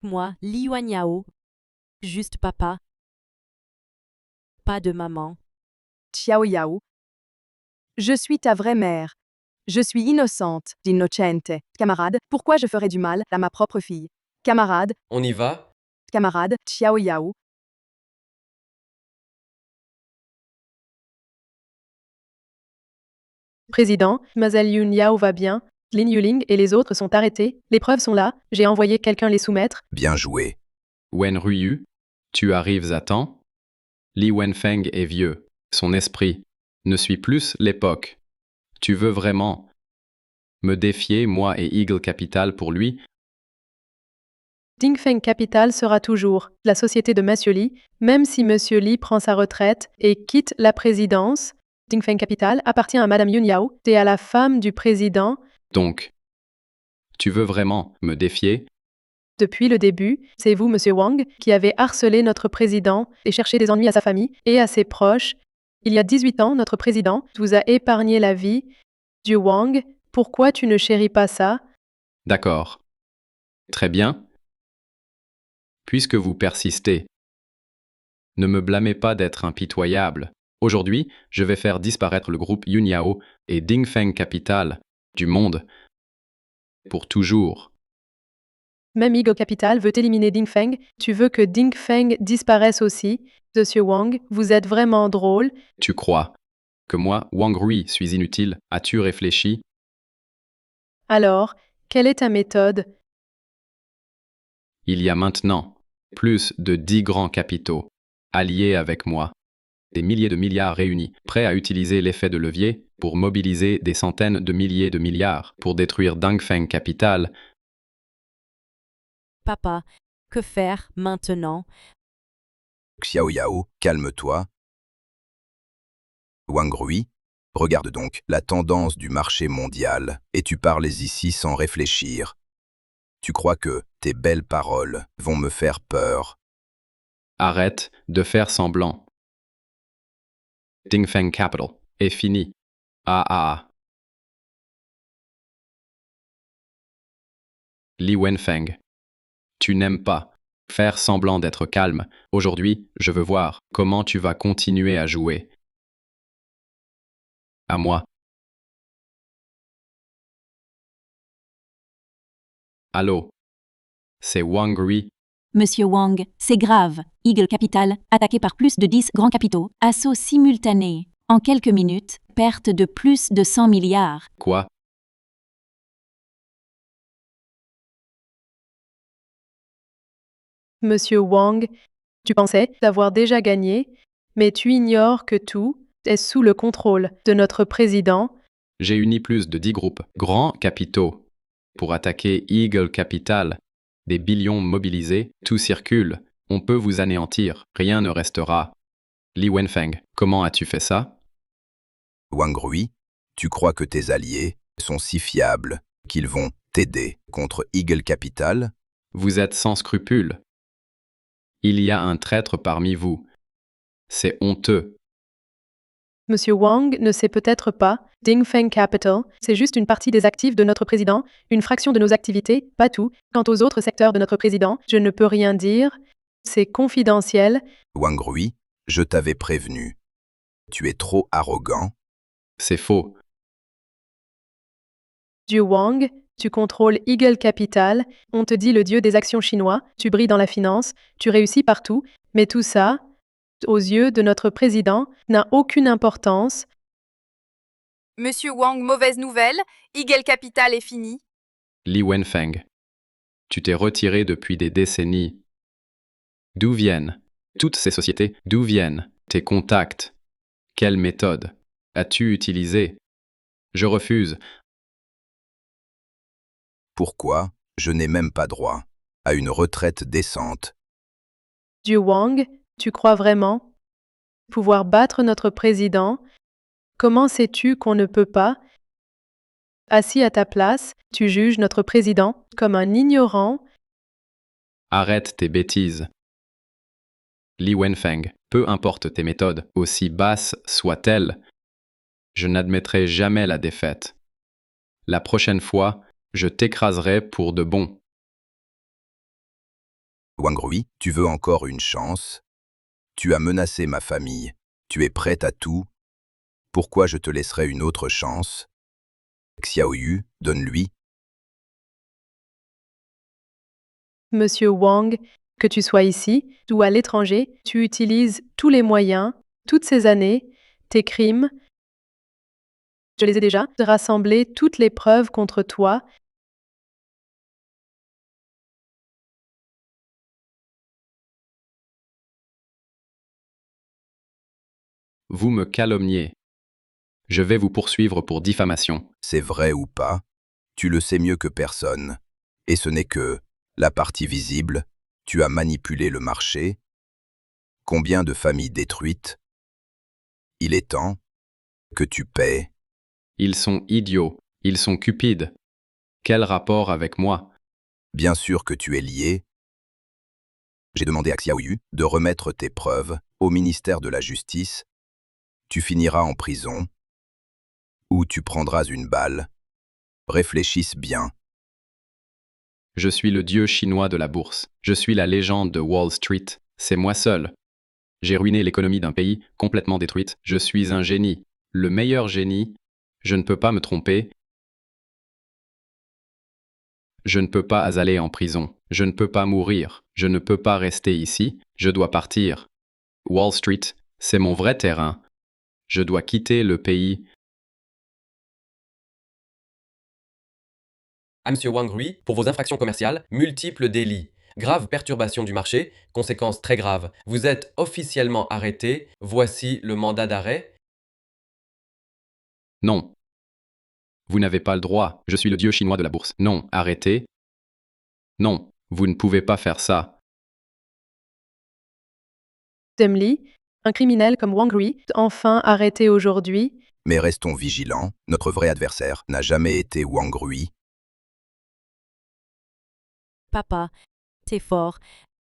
Moi, Li Yuanyao. Juste papa. Pas de maman. Xiao Yao. Je suis ta vraie mère. Je suis innocente, innocente. Camarade, pourquoi je ferais du mal à ma propre fille? Camarade. On y va? Camarade, Xiao Yao. Président, Mademoiselle Yun Yao va bien. Lin Yuling et les autres sont arrêtés. Les preuves sont là. J'ai envoyé quelqu'un les soumettre. Bien joué. Wen Ruyu, tu arrives à temps? Li Wenfeng est vieux. Son esprit ne suit plus l'époque. Tu veux vraiment me défier, moi et Eagle Capital, pour lui? Dingfeng Capital sera toujours la société de Monsieur Li, même si Monsieur Li prend sa retraite et quitte la présidence. Dingfeng Capital appartient à Madame Yun Yao et à la femme du président. Donc, Tu veux vraiment me défier? Depuis le début, c'est vous, Monsieur Wang, qui avez harcelé notre président et cherché des ennuis à sa famille et à ses proches. Il y a 18 ans, notre président vous a épargné la vie. Dieu Wang, pourquoi tu ne chéris pas ça? D'accord. Très bien. Puisque vous persistez, ne me blâmez pas d'être impitoyable. Aujourd'hui, je vais faire disparaître le groupe Yunyao et Dingfeng Capital du monde pour toujours. Même Eagle Capital veut éliminer Dingfeng. Tu veux que Dingfeng disparaisse aussi? Monsieur Wang, vous êtes vraiment drôle. Tu crois que moi, Wang Rui, suis inutile? As-tu réfléchi? Alors, quelle est ta méthode? Il y a maintenant plus de 10 grands capitaux alliés avec moi. Des milliers de milliards réunis, prêts à utiliser l'effet de levier pour mobiliser des centaines de milliers de milliards pour détruire Dingfeng Capital. Papa, que faire maintenant? Xiao Yao, calme-toi. Wang Rui, regarde donc la tendance du marché mondial et tu parles ici sans réfléchir. Tu crois que tes belles paroles vont me faire peur? Arrête de faire semblant. Dingfeng Capital est fini. Li Wenfeng, tu n'aimes pas faire semblant d'être calme. Aujourd'hui, je veux voir comment tu vas continuer à jouer. À moi. Allô? C'est Wang Rui. Monsieur Wang, c'est grave. Eagle Capital, attaqué par plus de 10 grands capitaux, assaut simultané. En quelques minutes, perte de plus de 100 milliards. Quoi? Monsieur Wang, tu pensais avoir déjà gagné, mais tu ignores que tout est sous le contrôle de notre président. J'ai uni plus de 10 groupes grands capitaux pour attaquer Eagle Capital. Des billions mobilisés, tout circule. On peut vous anéantir, rien ne restera. Li Wenfeng, comment as-tu fait ça? Wang Rui, tu crois que tes alliés sont si fiables qu'ils vont t'aider contre Eagle Capital? Vous êtes sans scrupules. Il y a un traître parmi vous. C'est honteux. Monsieur Wang ne sait peut-être pas, Dingfeng Capital, c'est juste une partie des actifs de notre président, une fraction de nos activités, pas tout. Quant aux autres secteurs de notre président, je ne peux rien dire. C'est confidentiel. Wang Rui, je t'avais prévenu. Tu es trop arrogant. C'est faux. Dieu Wang, tu contrôles Eagle Capital, on te dit le dieu des actions chinois, tu brilles dans la finance, tu réussis partout, mais tout ça, aux yeux de notre président, n'a aucune importance. Monsieur Wang, mauvaise nouvelle, Eagle Capital est fini. Li Wenfeng, tu t'es retiré depuis des décennies. D'où viennent toutes ces sociétés? D'où viennent tes contacts? Quelle méthode as-tu utilisée? Je refuse. Pourquoi je n'ai même pas droit à une retraite décente? Dieu Wang, tu crois vraiment pouvoir battre notre président? Comment sais-tu qu'on ne peut pas? Assis à ta place, tu juges notre président comme un ignorant. Arrête tes bêtises. Li Wenfeng, peu importe tes méthodes, aussi basses soient-elles, je n'admettrai jamais la défaite. La prochaine fois, je t'écraserai pour de bon. Wang Rui, tu veux encore une chance? Tu as menacé ma famille. Tu es prête à tout? Pourquoi je te laisserai une autre chance? Xiao Yu, donne-lui. Monsieur Wang, que tu sois ici ou à l'étranger, tu utilises tous les moyens, toutes ces années, tes crimes. Je les ai déjà rassemblés, toutes les preuves contre toi. Vous me calomniez. Je vais vous poursuivre pour diffamation. C'est vrai ou pas? Tu le sais mieux que personne. Et ce n'est que la partie visible. Tu as manipulé le marché. Combien de familles détruites? Il est temps que tu paies. Ils sont idiots, ils sont cupides. Quel rapport avec moi? Bien sûr que tu es lié. J'ai demandé à Xiaoyu de remettre tes preuves au ministère de la Justice. Tu finiras en prison ou tu prendras une balle. Réfléchisse bien. Je suis le dieu chinois de la bourse. Je suis la légende de Wall Street. C'est moi seul. J'ai ruiné l'économie d'un pays, complètement détruite. Je suis un génie. Le meilleur génie. Je ne peux pas me tromper. Je ne peux pas aller en prison. Je ne peux pas mourir. Je ne peux pas rester ici. Je dois partir. Wall Street, c'est mon vrai terrain. Je dois quitter le pays. À Monsieur Wang Rui, pour vos infractions commerciales, multiples délits, grave perturbation du marché, conséquences très graves. Vous êtes officiellement arrêté. Voici le mandat d'arrêt. Non. Vous n'avez pas le droit. Je suis le dieu chinois de la bourse. Non, arrêtez. Non, vous ne pouvez pas faire ça. Demli, un criminel comme Wang Rui, enfin arrêté aujourd'hui. Mais restons vigilants, notre vrai adversaire n'a jamais été Wang Rui. Papa, t'es fort.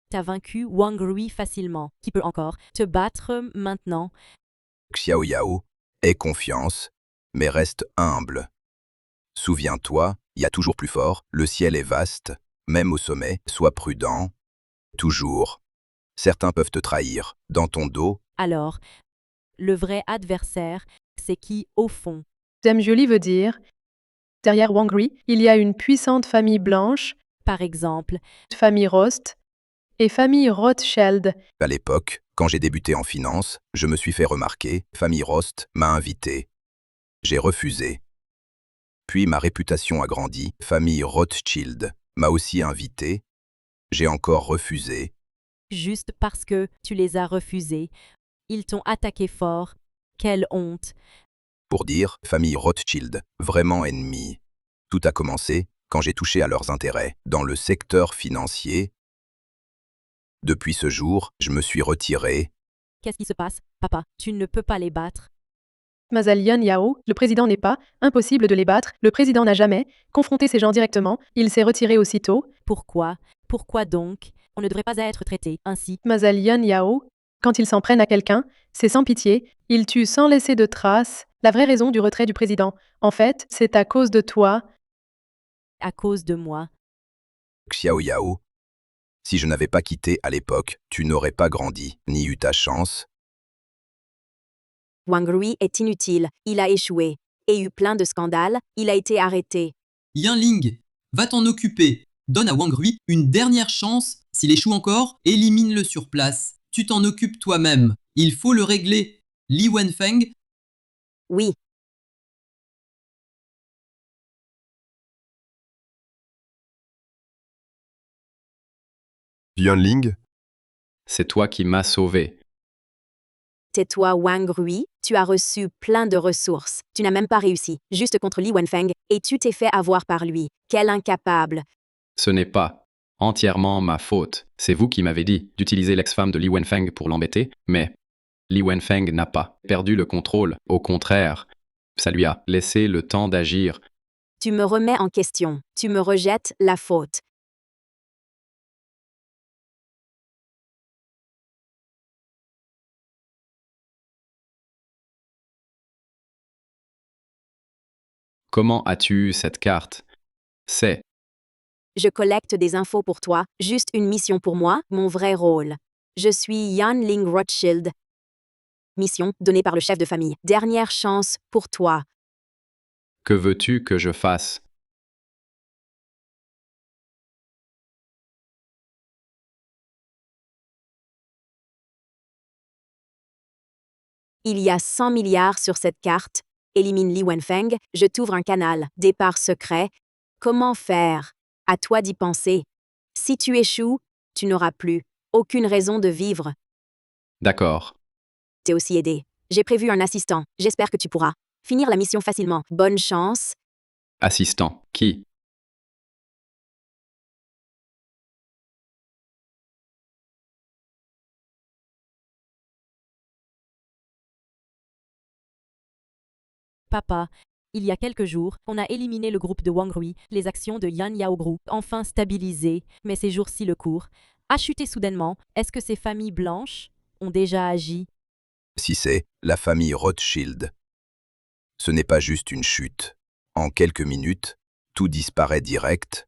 T'as vaincu Wang Rui facilement. Qui peut encore te battre maintenant? Xiao Yao, aie confiance, mais reste humble. Souviens-toi, il y a toujours plus fort, le ciel est vaste, même au sommet, sois prudent. Toujours. Certains peuvent te trahir, dans ton dos. Alors, le vrai adversaire, c'est qui au fond? Dame Jolie veut dire, derrière Wang Rui, il y a une puissante famille blanche, Par exemple, famille Rost et famille Rothschild. À l'époque, quand j'ai débuté en finance, je me suis fait remarquer, famille Rost m'a invité. J'ai refusé. Puis ma réputation a grandi, famille Rothschild m'a aussi invité. J'ai encore refusé. juste parce que tu les as refusés. Ils t'ont attaqué fort. Quelle honte. Pour dire, famille Rothschild, vraiment ennemie. Tout a commencé quand j'ai touché à leurs intérêts dans le secteur financier. Depuis ce jour, je me suis retiré. Qu'est-ce qui se passe, papa? Tu ne peux pas les battre. Mazalian Yao, le président n'est pas, impossible de les battre, le président n'a jamais confronté ces gens directement, il s'est retiré aussitôt. Pourquoi? Pourquoi donc? On ne devrait pas être traité ainsi. Mazalian Yao, quand ils s'en prennent à quelqu'un, c'est sans pitié, ils tuent sans laisser de traces. La vraie raison du retrait du président, en fait, c'est à cause de toi. À cause de moi. Xiao Yao. Si je n'avais pas quitté à l'époque, tu n'aurais pas grandi, ni eu ta chance. Wang Rui est inutile, il a échoué. Et eu plein de scandales, il a été arrêté. Yanling, va t'en occuper. Donne à Wang Rui une dernière chance. S'il échoue encore, élimine-le sur place. Tu t'en occupes toi-même. Il faut le régler. Li Wenfeng, Oui. Yuanling, C'est toi qui m'as sauvé. Tais-toi Wang Rui, tu as reçu plein de ressources. Tu n'as même pas réussi, juste contre Li Wenfeng, et tu t'es fait avoir par lui. Quel incapable. Ce n'est pas entièrement ma faute. C'est vous qui m'avez dit d'utiliser l'ex-femme de Li Wenfeng pour l'embêter, mais Li Wenfeng n'a pas perdu le contrôle. Au contraire, ça lui a laissé le temps d'agir. Tu me remets en question. Tu me rejettes la faute. Comment as-tu eu cette carte? C'est Je collecte des infos pour toi, juste une mission pour moi, mon vrai rôle. Je suis Yan Ling Rothschild. Mission donnée par le chef de famille. Dernière chance pour toi. que veux-tu que je fasse? Il y a 100 milliards sur cette carte. Élimine Li Wenfeng, je t'ouvre un canal. Départ secret. Comment faire? À toi d'y penser. Si tu échoues, tu n'auras plus aucune raison de vivre. D'accord. T'es aussi aidé. J'ai prévu un assistant. J'espère que tu pourras finir la mission facilement. Bonne chance. Assistant. Qui? Papa, Il y a quelques jours, on a éliminé le groupe de Wang Rui, les actions de Yan Yaogru, enfin stabilisées, mais ces jours-ci le cours a chuté soudainement. Est-ce que ces familles blanches ont déjà agi? Si c'est la famille Rothschild, ce n'est pas juste une chute. En quelques minutes, tout disparaît direct,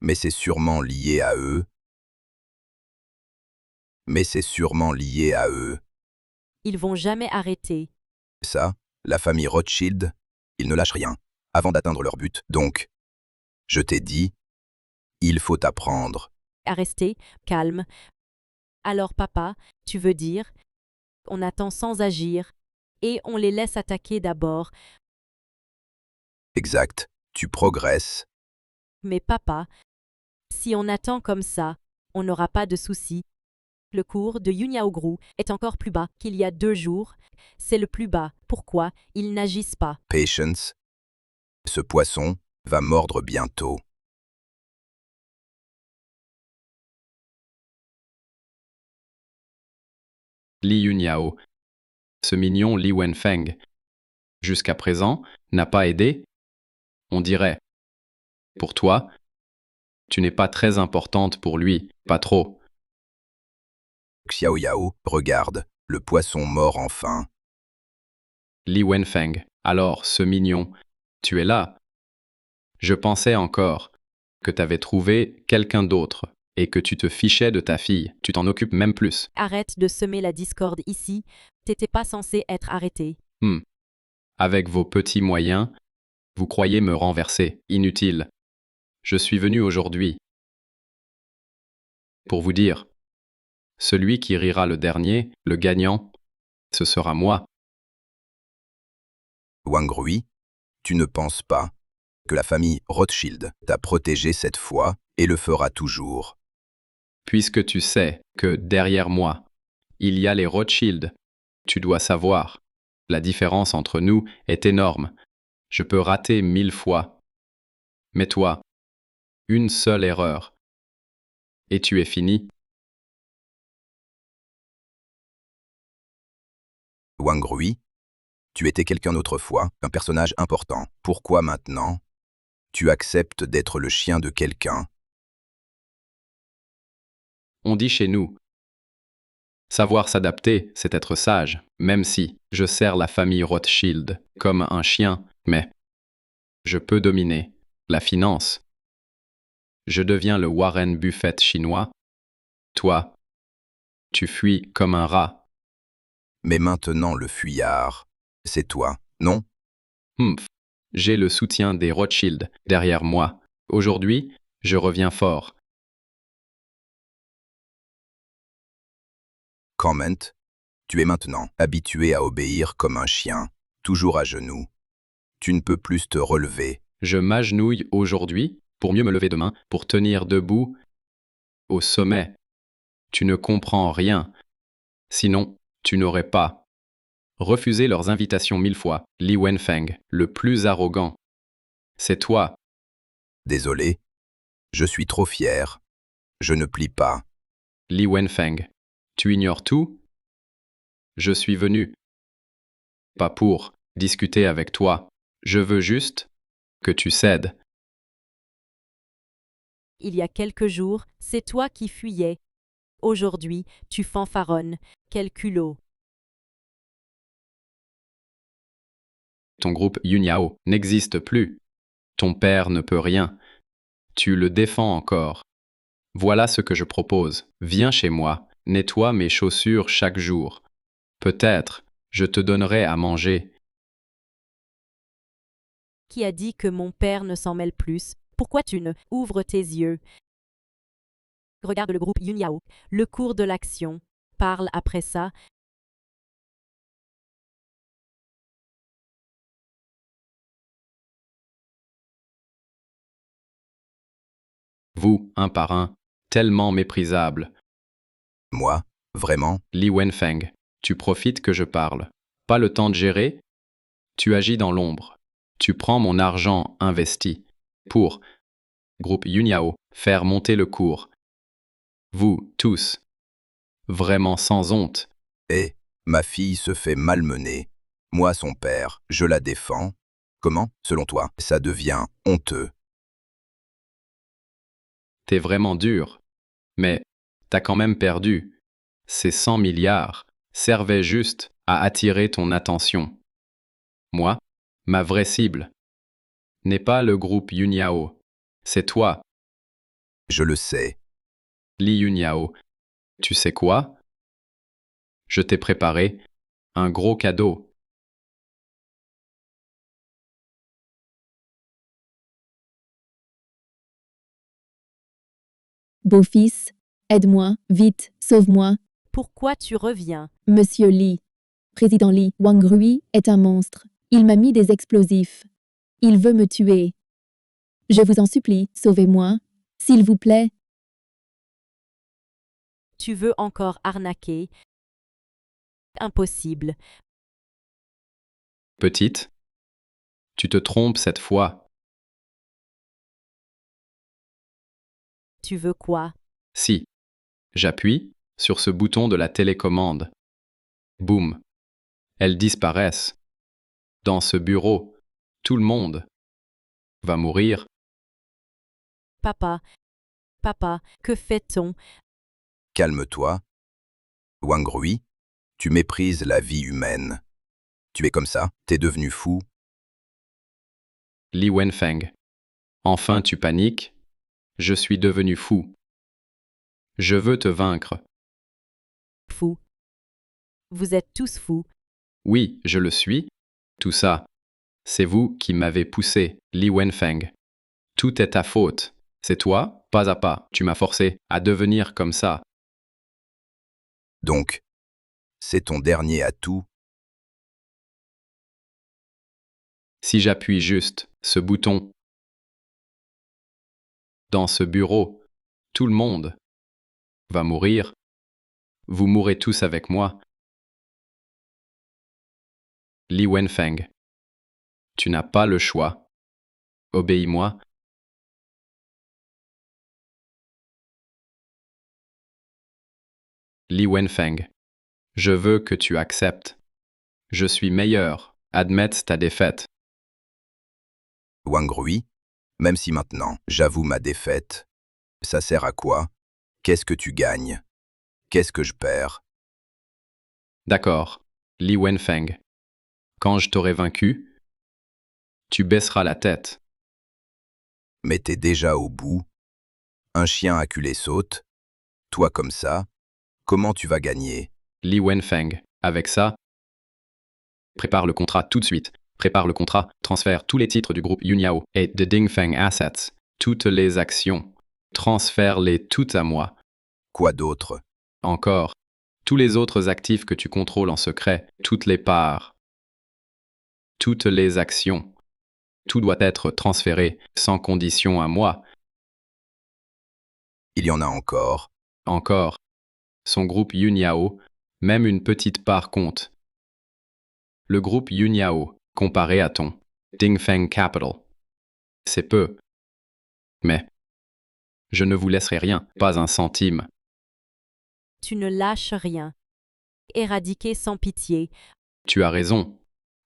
mais c'est sûrement lié à eux. Ils vont jamais arrêter. Ça, la famille Rothschild, ils ne lâchent rien avant d'atteindre leur but. Donc, je t'ai dit, il faut apprendre. À rester calme. Alors papa, tu veux dire, on attend sans agir, et on les laisse attaquer d'abord. Exact, tu progresses. Mais papa, si on attend comme ça, on n'aura pas de soucis. Le cours de Yunyaogru est encore plus bas qu'il y a 2 jours. C'est le plus bas. Pourquoi ils n'agissent pas? Patience. Ce poisson va mordre bientôt. Li Yunyao. Ce mignon Li Wenfeng, jusqu'à présent, n'a pas aidé. On dirait. Pour toi, tu n'es pas très importante pour lui, pas trop. Xiao Yao, regarde, le poisson mord enfin. Li Wenfeng, alors, ce mignon, tu es là. Je pensais encore que t'avais trouvé quelqu'un d'autre et que tu te fichais de ta fille. Tu t'en occupes même plus. Arrête de semer la discorde ici. T'étais pas censé être arrêté. Avec vos petits moyens, vous croyez me renverser. Inutile. Je suis venu aujourd'hui pour vous dire, celui qui rira le dernier, le gagnant, ce sera moi. Wang Rui, tu ne penses pas que la famille Rothschild t'a protégé cette fois et le fera toujours? Puisque tu sais que derrière moi, il y a les Rothschild, tu dois savoir, la différence entre nous est énorme. Je peux rater 1000 fois. Mais toi, une seule erreur. Et tu es fini. Wang Rui, tu étais quelqu'un autrefois, un personnage important. Pourquoi maintenant, tu acceptes d'être le chien de quelqu'un? On dit chez nous, savoir s'adapter, c'est être sage, même si je sers la famille Rothschild comme un chien, mais je peux dominer la finance. Je deviens le Warren Buffett chinois. Toi, tu fuis comme un rat. Mais maintenant le fuyard, c'est toi, non? J'ai le soutien des Rothschild derrière moi. Aujourd'hui, je reviens fort. Comment? Tu es maintenant habitué à obéir comme un chien, toujours à genoux. Tu ne peux plus te relever. Je m'agenouille aujourd'hui pour mieux me lever demain, pour tenir debout au sommet. Tu ne comprends rien. Sinon, tu n'aurais pas refusé leurs invitations 1000 fois. Li Wenfeng, le plus arrogant. C'est toi. Désolé. Je suis trop fier. Je ne plie pas. Li Wenfeng, tu ignores tout? Je suis venu. Pas pour discuter avec toi. Je veux juste que tu cèdes. Il y a quelques jours, c'est toi qui fuyais. Aujourd'hui, tu fanfaronnes. Quel culot. Ton groupe Yunyao n'existe plus. Ton père ne peut rien. Tu le défends encore. Voilà ce que je propose. Viens chez moi, nettoie mes chaussures chaque jour. Peut-être, je te donnerai à manger. Qui a dit que mon père ne s'en mêle plus? Pourquoi tu ne ouvres tes yeux? Regarde le groupe Yunyao, le cours de l'action. Parle après ça. Vous, un par un, tellement méprisable. Moi, vraiment? Li Wenfeng, tu profites que je parle. Pas le temps de gérer? Tu agis dans l'ombre. Tu prends mon argent investi pour, groupe Yunyao, faire monter le cours. Vous, tous. Vraiment sans honte. Ma fille se fait malmener. Moi, son père, je la défends. Comment, selon toi, ça devient honteux? T'es vraiment dur. Mais t'as quand même perdu. Ces 100 milliards servaient juste à attirer ton attention. Moi, ma vraie cible, n'est pas le groupe Yunyao. C'est toi, Je le sais. Li Yunyao. Tu sais quoi? Je t'ai préparé un gros cadeau. Beau-fils, aide-moi, vite, sauve-moi. Pourquoi tu reviens? Monsieur Li. Président Li, Wang Rui est un monstre. Il m'a mis des explosifs. Il veut me tuer. Je vous en supplie, sauvez-moi. S'il vous plaît. Tu veux encore arnaquer? Impossible. Petite, tu te trompes cette fois. Tu veux quoi? Si j'appuie sur ce bouton de la télécommande, boum, elles disparaissent. Dans ce bureau, tout le monde va mourir. Papa, que fait-on? Calme-toi. Wang Rui, tu méprises la vie humaine. Tu es comme ça, t'es devenu fou. Li Wenfeng. Enfin tu paniques. Je suis devenu fou. Je veux te vaincre. Fou. Vous êtes tous fous. Oui, je le suis. Tout ça, c'est vous qui m'avez poussé, Li Wenfeng. Tout est ta faute. C'est toi, pas à pas, tu m'as forcé à devenir comme ça. Donc, c'est ton dernier atout. Si j'appuie juste ce bouton dans ce bureau, tout le monde va mourir. Vous mourrez tous avec moi. Li Wenfeng. Tu n'as pas le choix. Obéis-moi. Li Wenfeng. Je veux que tu acceptes. Je suis meilleur. Admette ta défaite. Wang Rui, même si maintenant j'avoue ma défaite, ça sert à quoi? Qu'est-ce que tu gagnes? Qu'est-ce que je perds? D'accord, Li Wenfeng. Quand je t'aurai vaincu, tu baisseras la tête. Mais t'es déjà au bout. Un chien acculé saute. Toi comme ça, comment tu vas gagner? Li Wenfeng. Avec ça, prépare le contrat tout de suite. Prépare le contrat, transfère tous les titres du groupe Yunyao et de Dingfeng Assets, toutes les actions. Transfère-les toutes à moi. Quoi d'autre? Encore, tous les autres actifs que tu contrôles en secret, toutes les parts, toutes les actions. Tout doit être transféré sans condition à moi. Il y en a encore. Encore. Son groupe Yunyao, même une petite part compte. Le groupe Yunyao, comparé à ton Dingfeng Capital, c'est peu. Mais je ne vous laisserai rien, pas un centime. Tu ne lâches rien. Éradiquer sans pitié. Tu as raison.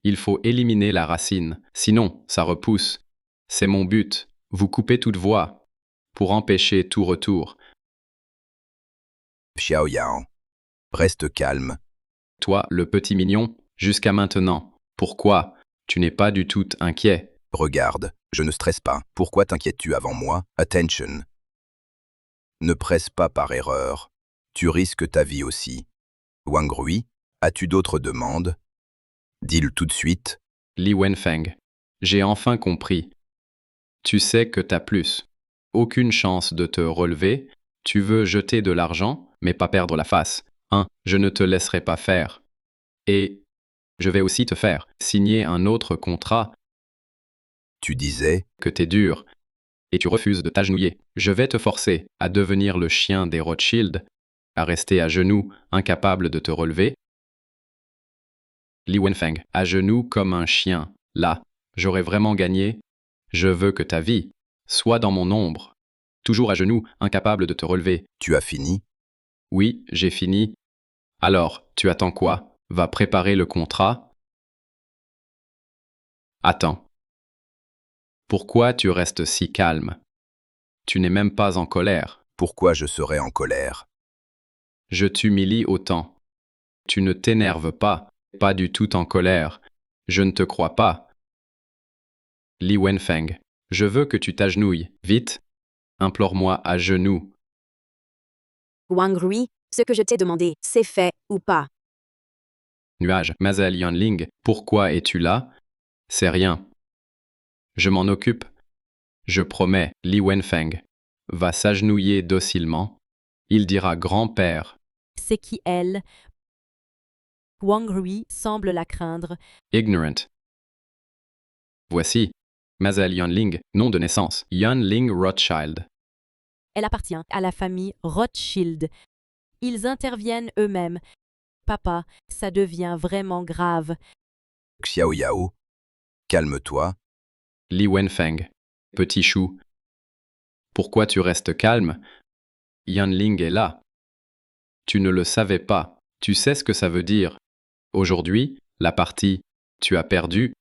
Il faut éliminer la racine, sinon ça repousse. C'est mon but, vous couper toute voie, pour empêcher tout retour. Xiao Yao, reste calme. Toi, le petit mignon, jusqu'à maintenant, pourquoi tu n'es pas du tout inquiet? Regarde, je ne stresse pas. Pourquoi t'inquiètes-tu avant moi? Attention. Ne presse pas par erreur. Tu risques ta vie aussi. Wang Rui, as-tu d'autres demandes? Dis-le tout de suite. Li Wenfeng. J'ai enfin compris. Tu sais que t'as plus. Aucune chance de te relever. Tu veux jeter de l'argent, mais pas perdre la face. Je ne te laisserai pas faire. Et je vais aussi te faire signer un autre contrat. Tu disais que t'es dur. Et tu refuses de t'agenouiller. Je vais te forcer à devenir le chien des Rothschild, à rester à genoux, incapable de te relever. Li Wenfeng, à genoux comme un chien. Là, j'aurais vraiment gagné. Je veux que ta vie soit dans mon ombre. Toujours à genoux, incapable de te relever. Tu as fini? Oui, j'ai fini. Alors, tu attends quoi? Va préparer le contrat? Attends. Pourquoi tu restes si calme? Tu n'es même pas en colère. Pourquoi je serais en colère? Je t'humilie autant. Tu ne t'énerves pas du tout en colère. Je ne te crois pas. Li Wenfeng, je veux que tu t'agenouilles, vite. Implore-moi à genoux. Wang Rui, ce que je t'ai demandé, c'est fait ou pas? Nuage, Mazel Yanling, pourquoi es-tu là? C'est rien. Je m'en occupe. Je promets, Li Wenfeng va s'agenouiller docilement. Il dira grand-père. C'est qui elle? Wang Rui semble la craindre. Ignorant. Voici. Mazel Yanling, nom de naissance. Yanling Rothschild. Elle appartient à la famille Rothschild. Ils interviennent eux-mêmes. Papa, ça devient vraiment grave. Xiao Yao, calme-toi. Li Wenfeng. Petit chou. Pourquoi tu restes calme? Yanling est là. Tu ne le savais pas. Tu sais ce que ça veut dire. Aujourd'hui, la partie, tu as perdu.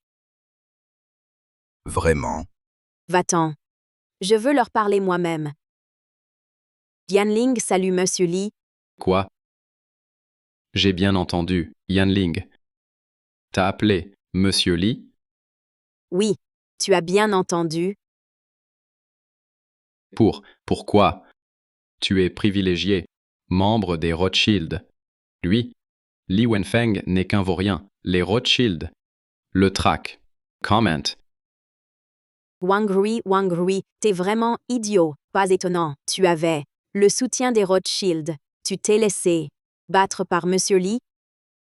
Vraiment? Va-t'en. Je veux leur parler moi-même. Yanling salue Monsieur Li. Quoi? J'ai bien entendu, Yanling. T'as appelé Monsieur Li? Oui, tu as bien entendu. Pourquoi? Tu es privilégié, membre des Rothschild. Lui, Li Wenfeng n'est qu'un vaurien. Les Rothschild le traquent. Comment? Wang Rui, t'es vraiment idiot. Pas étonnant. Tu avais le soutien des Rothschild. Tu t'es laissé battre par Monsieur Li?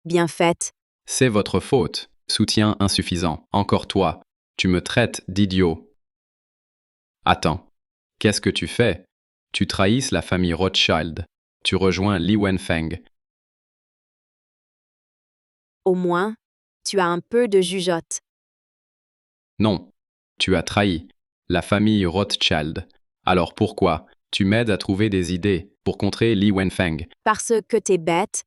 Bien fait. C'est votre faute. Soutien insuffisant. Encore toi. Tu me traites d'idiot. Attends. Qu'est-ce que tu fais? Tu trahisses la famille Rothschild. Tu rejoins Li Wenfeng. Au moins, tu as un peu de jugeote. Non. Tu as trahi la famille Rothschild. Alors pourquoi? Tu m'aides à trouver des idées pour contrer Li Wenfeng. Parce que t'es bête.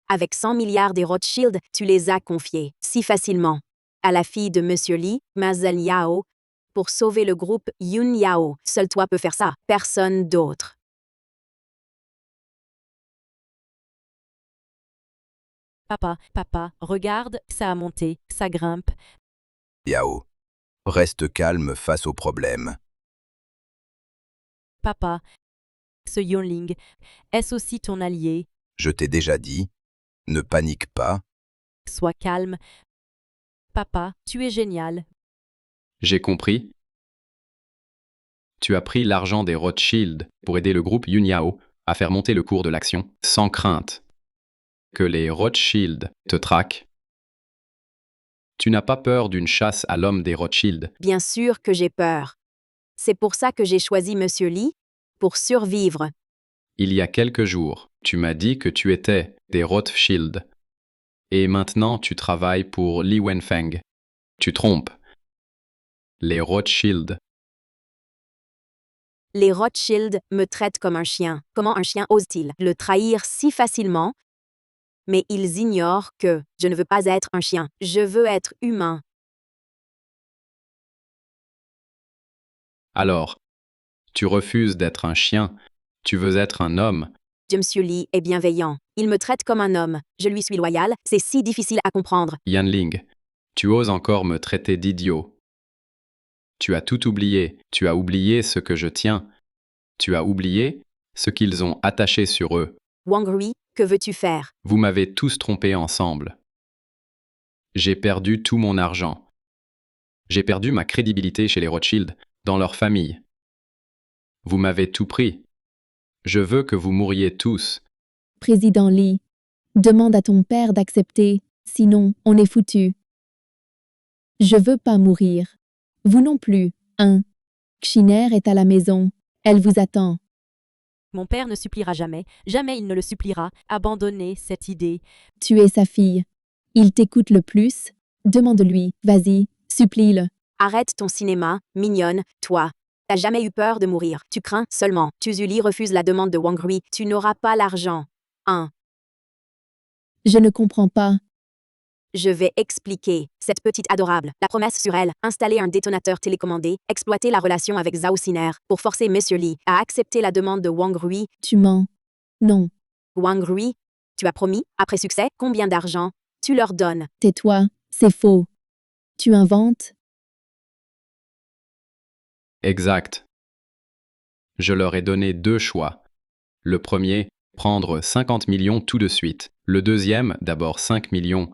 Avec 100 milliards des Rothschild, tu les as confiés si facilement à la fille de Monsieur Li, Mazel Yao, pour sauver le groupe Yun Yao. Seul toi peux faire ça, personne d'autre. Papa, regarde, ça a monté, ça grimpe. Yao, reste calme face au problème. Papa, ce Yonling, est-ce aussi ton allié? Je t'ai déjà dit, ne panique pas. Sois calme. Papa, tu es génial. J'ai compris. Tu as pris l'argent des Rothschild pour aider le groupe Yun Yao à faire monter le cours de l'action, sans crainte que les Rothschild te traquent. Tu n'as pas peur d'une chasse à l'homme des Rothschild. Bien sûr que j'ai peur. C'est pour ça que j'ai choisi Monsieur Li, pour survivre. Il y a quelques jours, tu m'as dit que tu étais des Rothschild. Et maintenant, tu travailles pour Li Wenfeng. Tu trompes. Les Rothschild. Les Rothschild me traitent comme un chien. Comment un chien ose-t-il le trahir si facilement? Mais ils ignorent que je ne veux pas être un chien. Je veux être humain. Alors, tu refuses d'être un chien. Tu veux être un homme. Monsieur Li est bienveillant. Il me traite comme un homme. Je lui suis loyal. C'est si difficile à comprendre. Yanling, tu oses encore me traiter d'idiot. Tu as tout oublié. Tu as oublié ce que je tiens. Tu as oublié ce qu'ils ont attaché sur eux. Wang Rui, que veux-tu faire? Vous m'avez tous trompés ensemble. J'ai perdu tout mon argent. J'ai perdu ma crédibilité chez les Rothschild, dans leur famille. Vous m'avez tout pris. Je veux que vous mouriez tous. Président Li, demande à ton père d'accepter, sinon on est foutu. Je veux pas mourir. Vous non plus, hein. Xiner est à la maison. Elle vous attend. Mon père ne suppliera jamais, jamais il ne le suppliera. Abandonnez cette idée. Tu es sa fille. Il t'écoute le plus. Demande-lui, vas-y, supplie-le. Arrête ton cinéma, mignonne, toi. T'as jamais eu peur de mourir. Tu crains seulement. Tuzuli refuse la demande de Wang Rui. Tu n'auras pas l'argent. 1. Je ne comprends pas. Je vais expliquer. Cette petite adorable. La promesse sur elle. Installer un détonateur télécommandé. Exploiter la relation avec Zhao Xiner pour forcer Monsieur Li à accepter la demande de Wang Rui. Tu mens. Non. Wang Rui, tu as promis, après succès, combien d'argent tu leur donnes? Tais-toi. C'est faux. Tu inventes. Exact. Je leur ai donné 2 choix. Le premier, prendre 50 millions tout de suite. Le deuxième, d'abord 5 millions.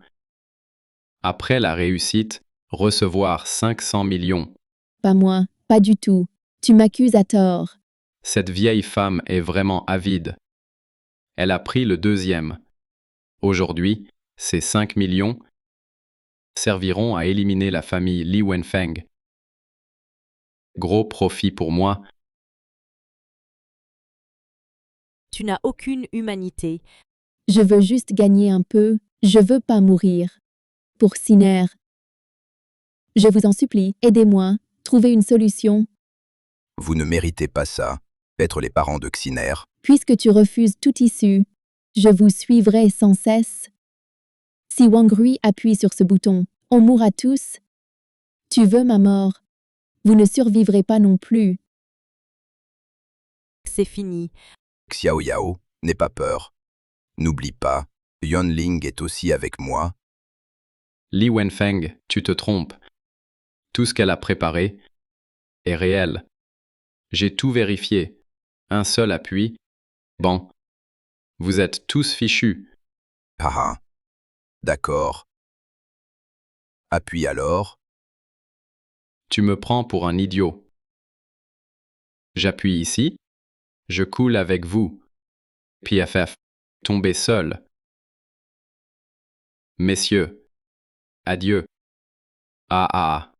Après la réussite, recevoir 500 millions. Pas moi. Pas du tout. Tu m'accuses à tort. Cette vieille femme est vraiment avide. Elle a pris le deuxième. Aujourd'hui, ces 5 millions serviront à éliminer la famille Li Wenfeng. Gros profit pour moi. Tu n'as aucune humanité. Je veux juste gagner un peu. Je veux pas mourir. Pour Xiner. Je vous en supplie, aidez-moi. Trouvez une solution. Vous ne méritez pas ça, être les parents de Xiner. Puisque tu refuses toute issue, je vous suivrai sans cesse. Si Wang Rui appuie sur ce bouton, on mourra tous. Tu veux ma mort. Vous ne survivrez pas non plus. C'est fini. Xiao Yao, n'aie pas peur. N'oublie pas, Yuanling est aussi avec moi. Li Wenfeng, tu te trompes. Tout ce qu'elle a préparé est réel. J'ai tout vérifié. Un seul appui. Bon. Vous êtes tous fichus. Haha. D'accord. Appuie alors. Tu me prends pour un idiot. J'appuie ici. Je coule avec vous. PFF. Tombez seul. Messieurs. Adieu. Ah ah.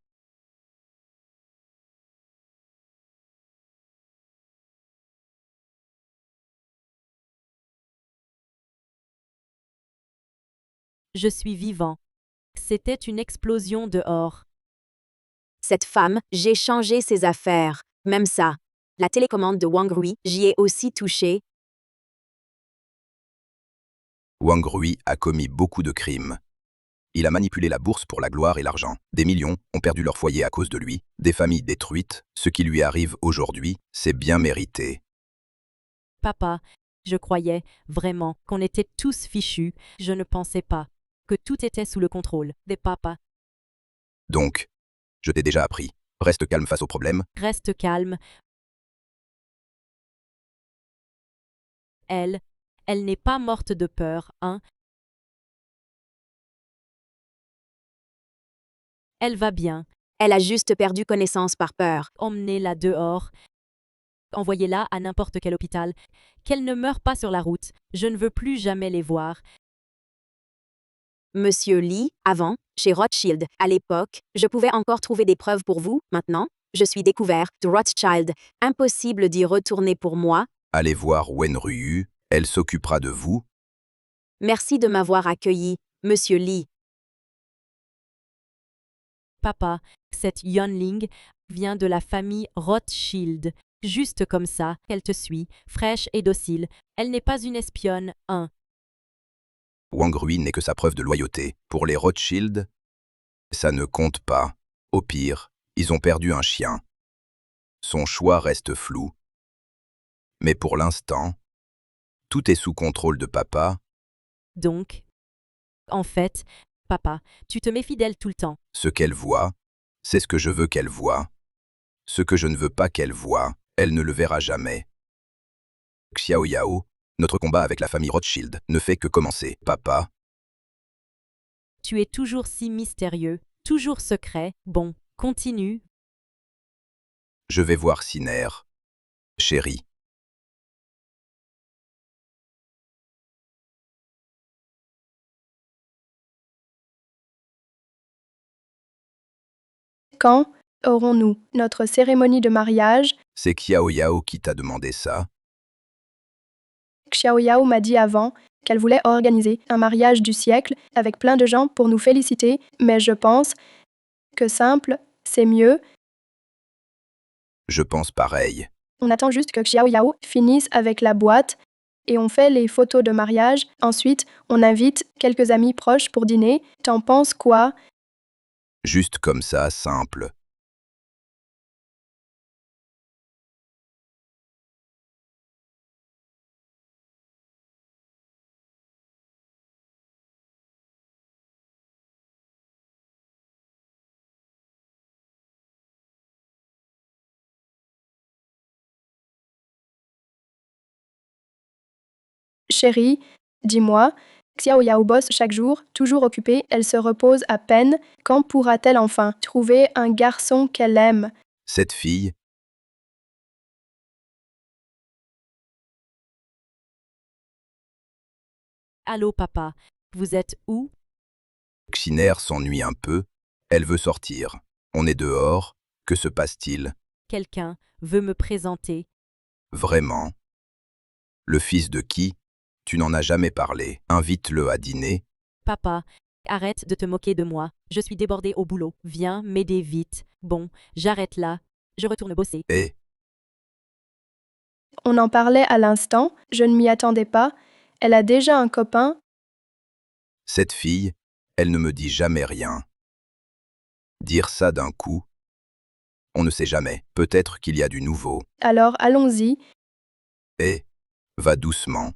Je suis vivant. C'était une explosion dehors. Cette femme, j'ai changé ses affaires. Même ça. La télécommande de Wang Rui, j'y ai aussi touché. Wang Rui a commis beaucoup de crimes. Il a manipulé la bourse pour la gloire et l'argent. Des millions ont perdu leur foyer à cause de lui, des familles détruites. Ce qui lui arrive aujourd'hui, c'est bien mérité. Papa, je croyais, vraiment, qu'on était tous fichus. Je ne pensais pas que tout était sous le contrôle des papas. Donc, je t'ai déjà appris. Reste calme face au problème. Reste calme. Elle n'est pas morte de peur, hein? Elle va bien. Elle a juste perdu connaissance par peur. Emmenez-la dehors. Envoyez-la à n'importe quel hôpital. Qu'elle ne meure pas sur la route. Je ne veux plus jamais les voir. Monsieur Li, avant, chez Rothschild, à l'époque, je pouvais encore trouver des preuves pour vous. Maintenant, je suis découverte Rothschild. Impossible d'y retourner pour moi. Allez voir Wen Rui, elle s'occupera de vous. Merci de m'avoir accueilli, Monsieur Li. Papa, cette Yuanling vient de la famille Rothschild. Juste comme ça, elle te suit, fraîche et docile. Elle n'est pas une espionne, hein. Wang Rui n'est que sa preuve de loyauté. Pour les Rothschild, ça ne compte pas. Au pire, ils ont perdu un chien. Son choix reste flou. Mais pour l'instant, tout est sous contrôle de papa. Donc, en fait, papa, tu te méfies d'elle tout le temps. Ce qu'elle voit, c'est ce que je veux qu'elle voie. Ce que je ne veux pas qu'elle voie, elle ne le verra jamais. Xiao Yao, notre combat avec la famille Rothschild ne fait que commencer. Papa, Tu es toujours si mystérieux, toujours secret. Bon, continue. je vais voir Xiner. Chérie. Quand aurons-nous notre cérémonie de mariage? C'est Xiao Yao qui t'a demandé ça. Xiao Yao m'a dit avant qu'elle voulait organiser un mariage du siècle avec plein de gens pour nous féliciter, mais je pense que simple, c'est mieux. Je pense pareil. On attend juste que Xiao Yao finisse avec la boîte. et on fait les photos de mariage. Ensuite, on invite quelques amis proches pour dîner. T'en penses quoi? Juste comme ça, simple. Chérie, dis-moi, Xiao Yao bosse chaque jour, toujours occupée, elle se repose à peine. Quand pourra-t-elle enfin trouver un garçon qu'elle aime? Cette fille, Allô papa, vous êtes où? Xiner s'ennuie un peu. Elle veut sortir. On est dehors. Que se passe-t-il? Quelqu'un veut me présenter. Vraiment? Le fils de qui? Tu n'en as jamais parlé. Invite-le à dîner. Papa, arrête de te moquer de moi. Je suis débordée au boulot. Viens m'aider vite. Bon, j'arrête là. Je retourne bosser. Eh, On en parlait à l'instant, je ne m'y attendais pas. Elle a déjà un copain. cette fille, elle ne me dit jamais rien. Dire ça d'un coup, on ne sait jamais. Peut-être qu'il y a du nouveau. Alors allons-y. Eh, va doucement.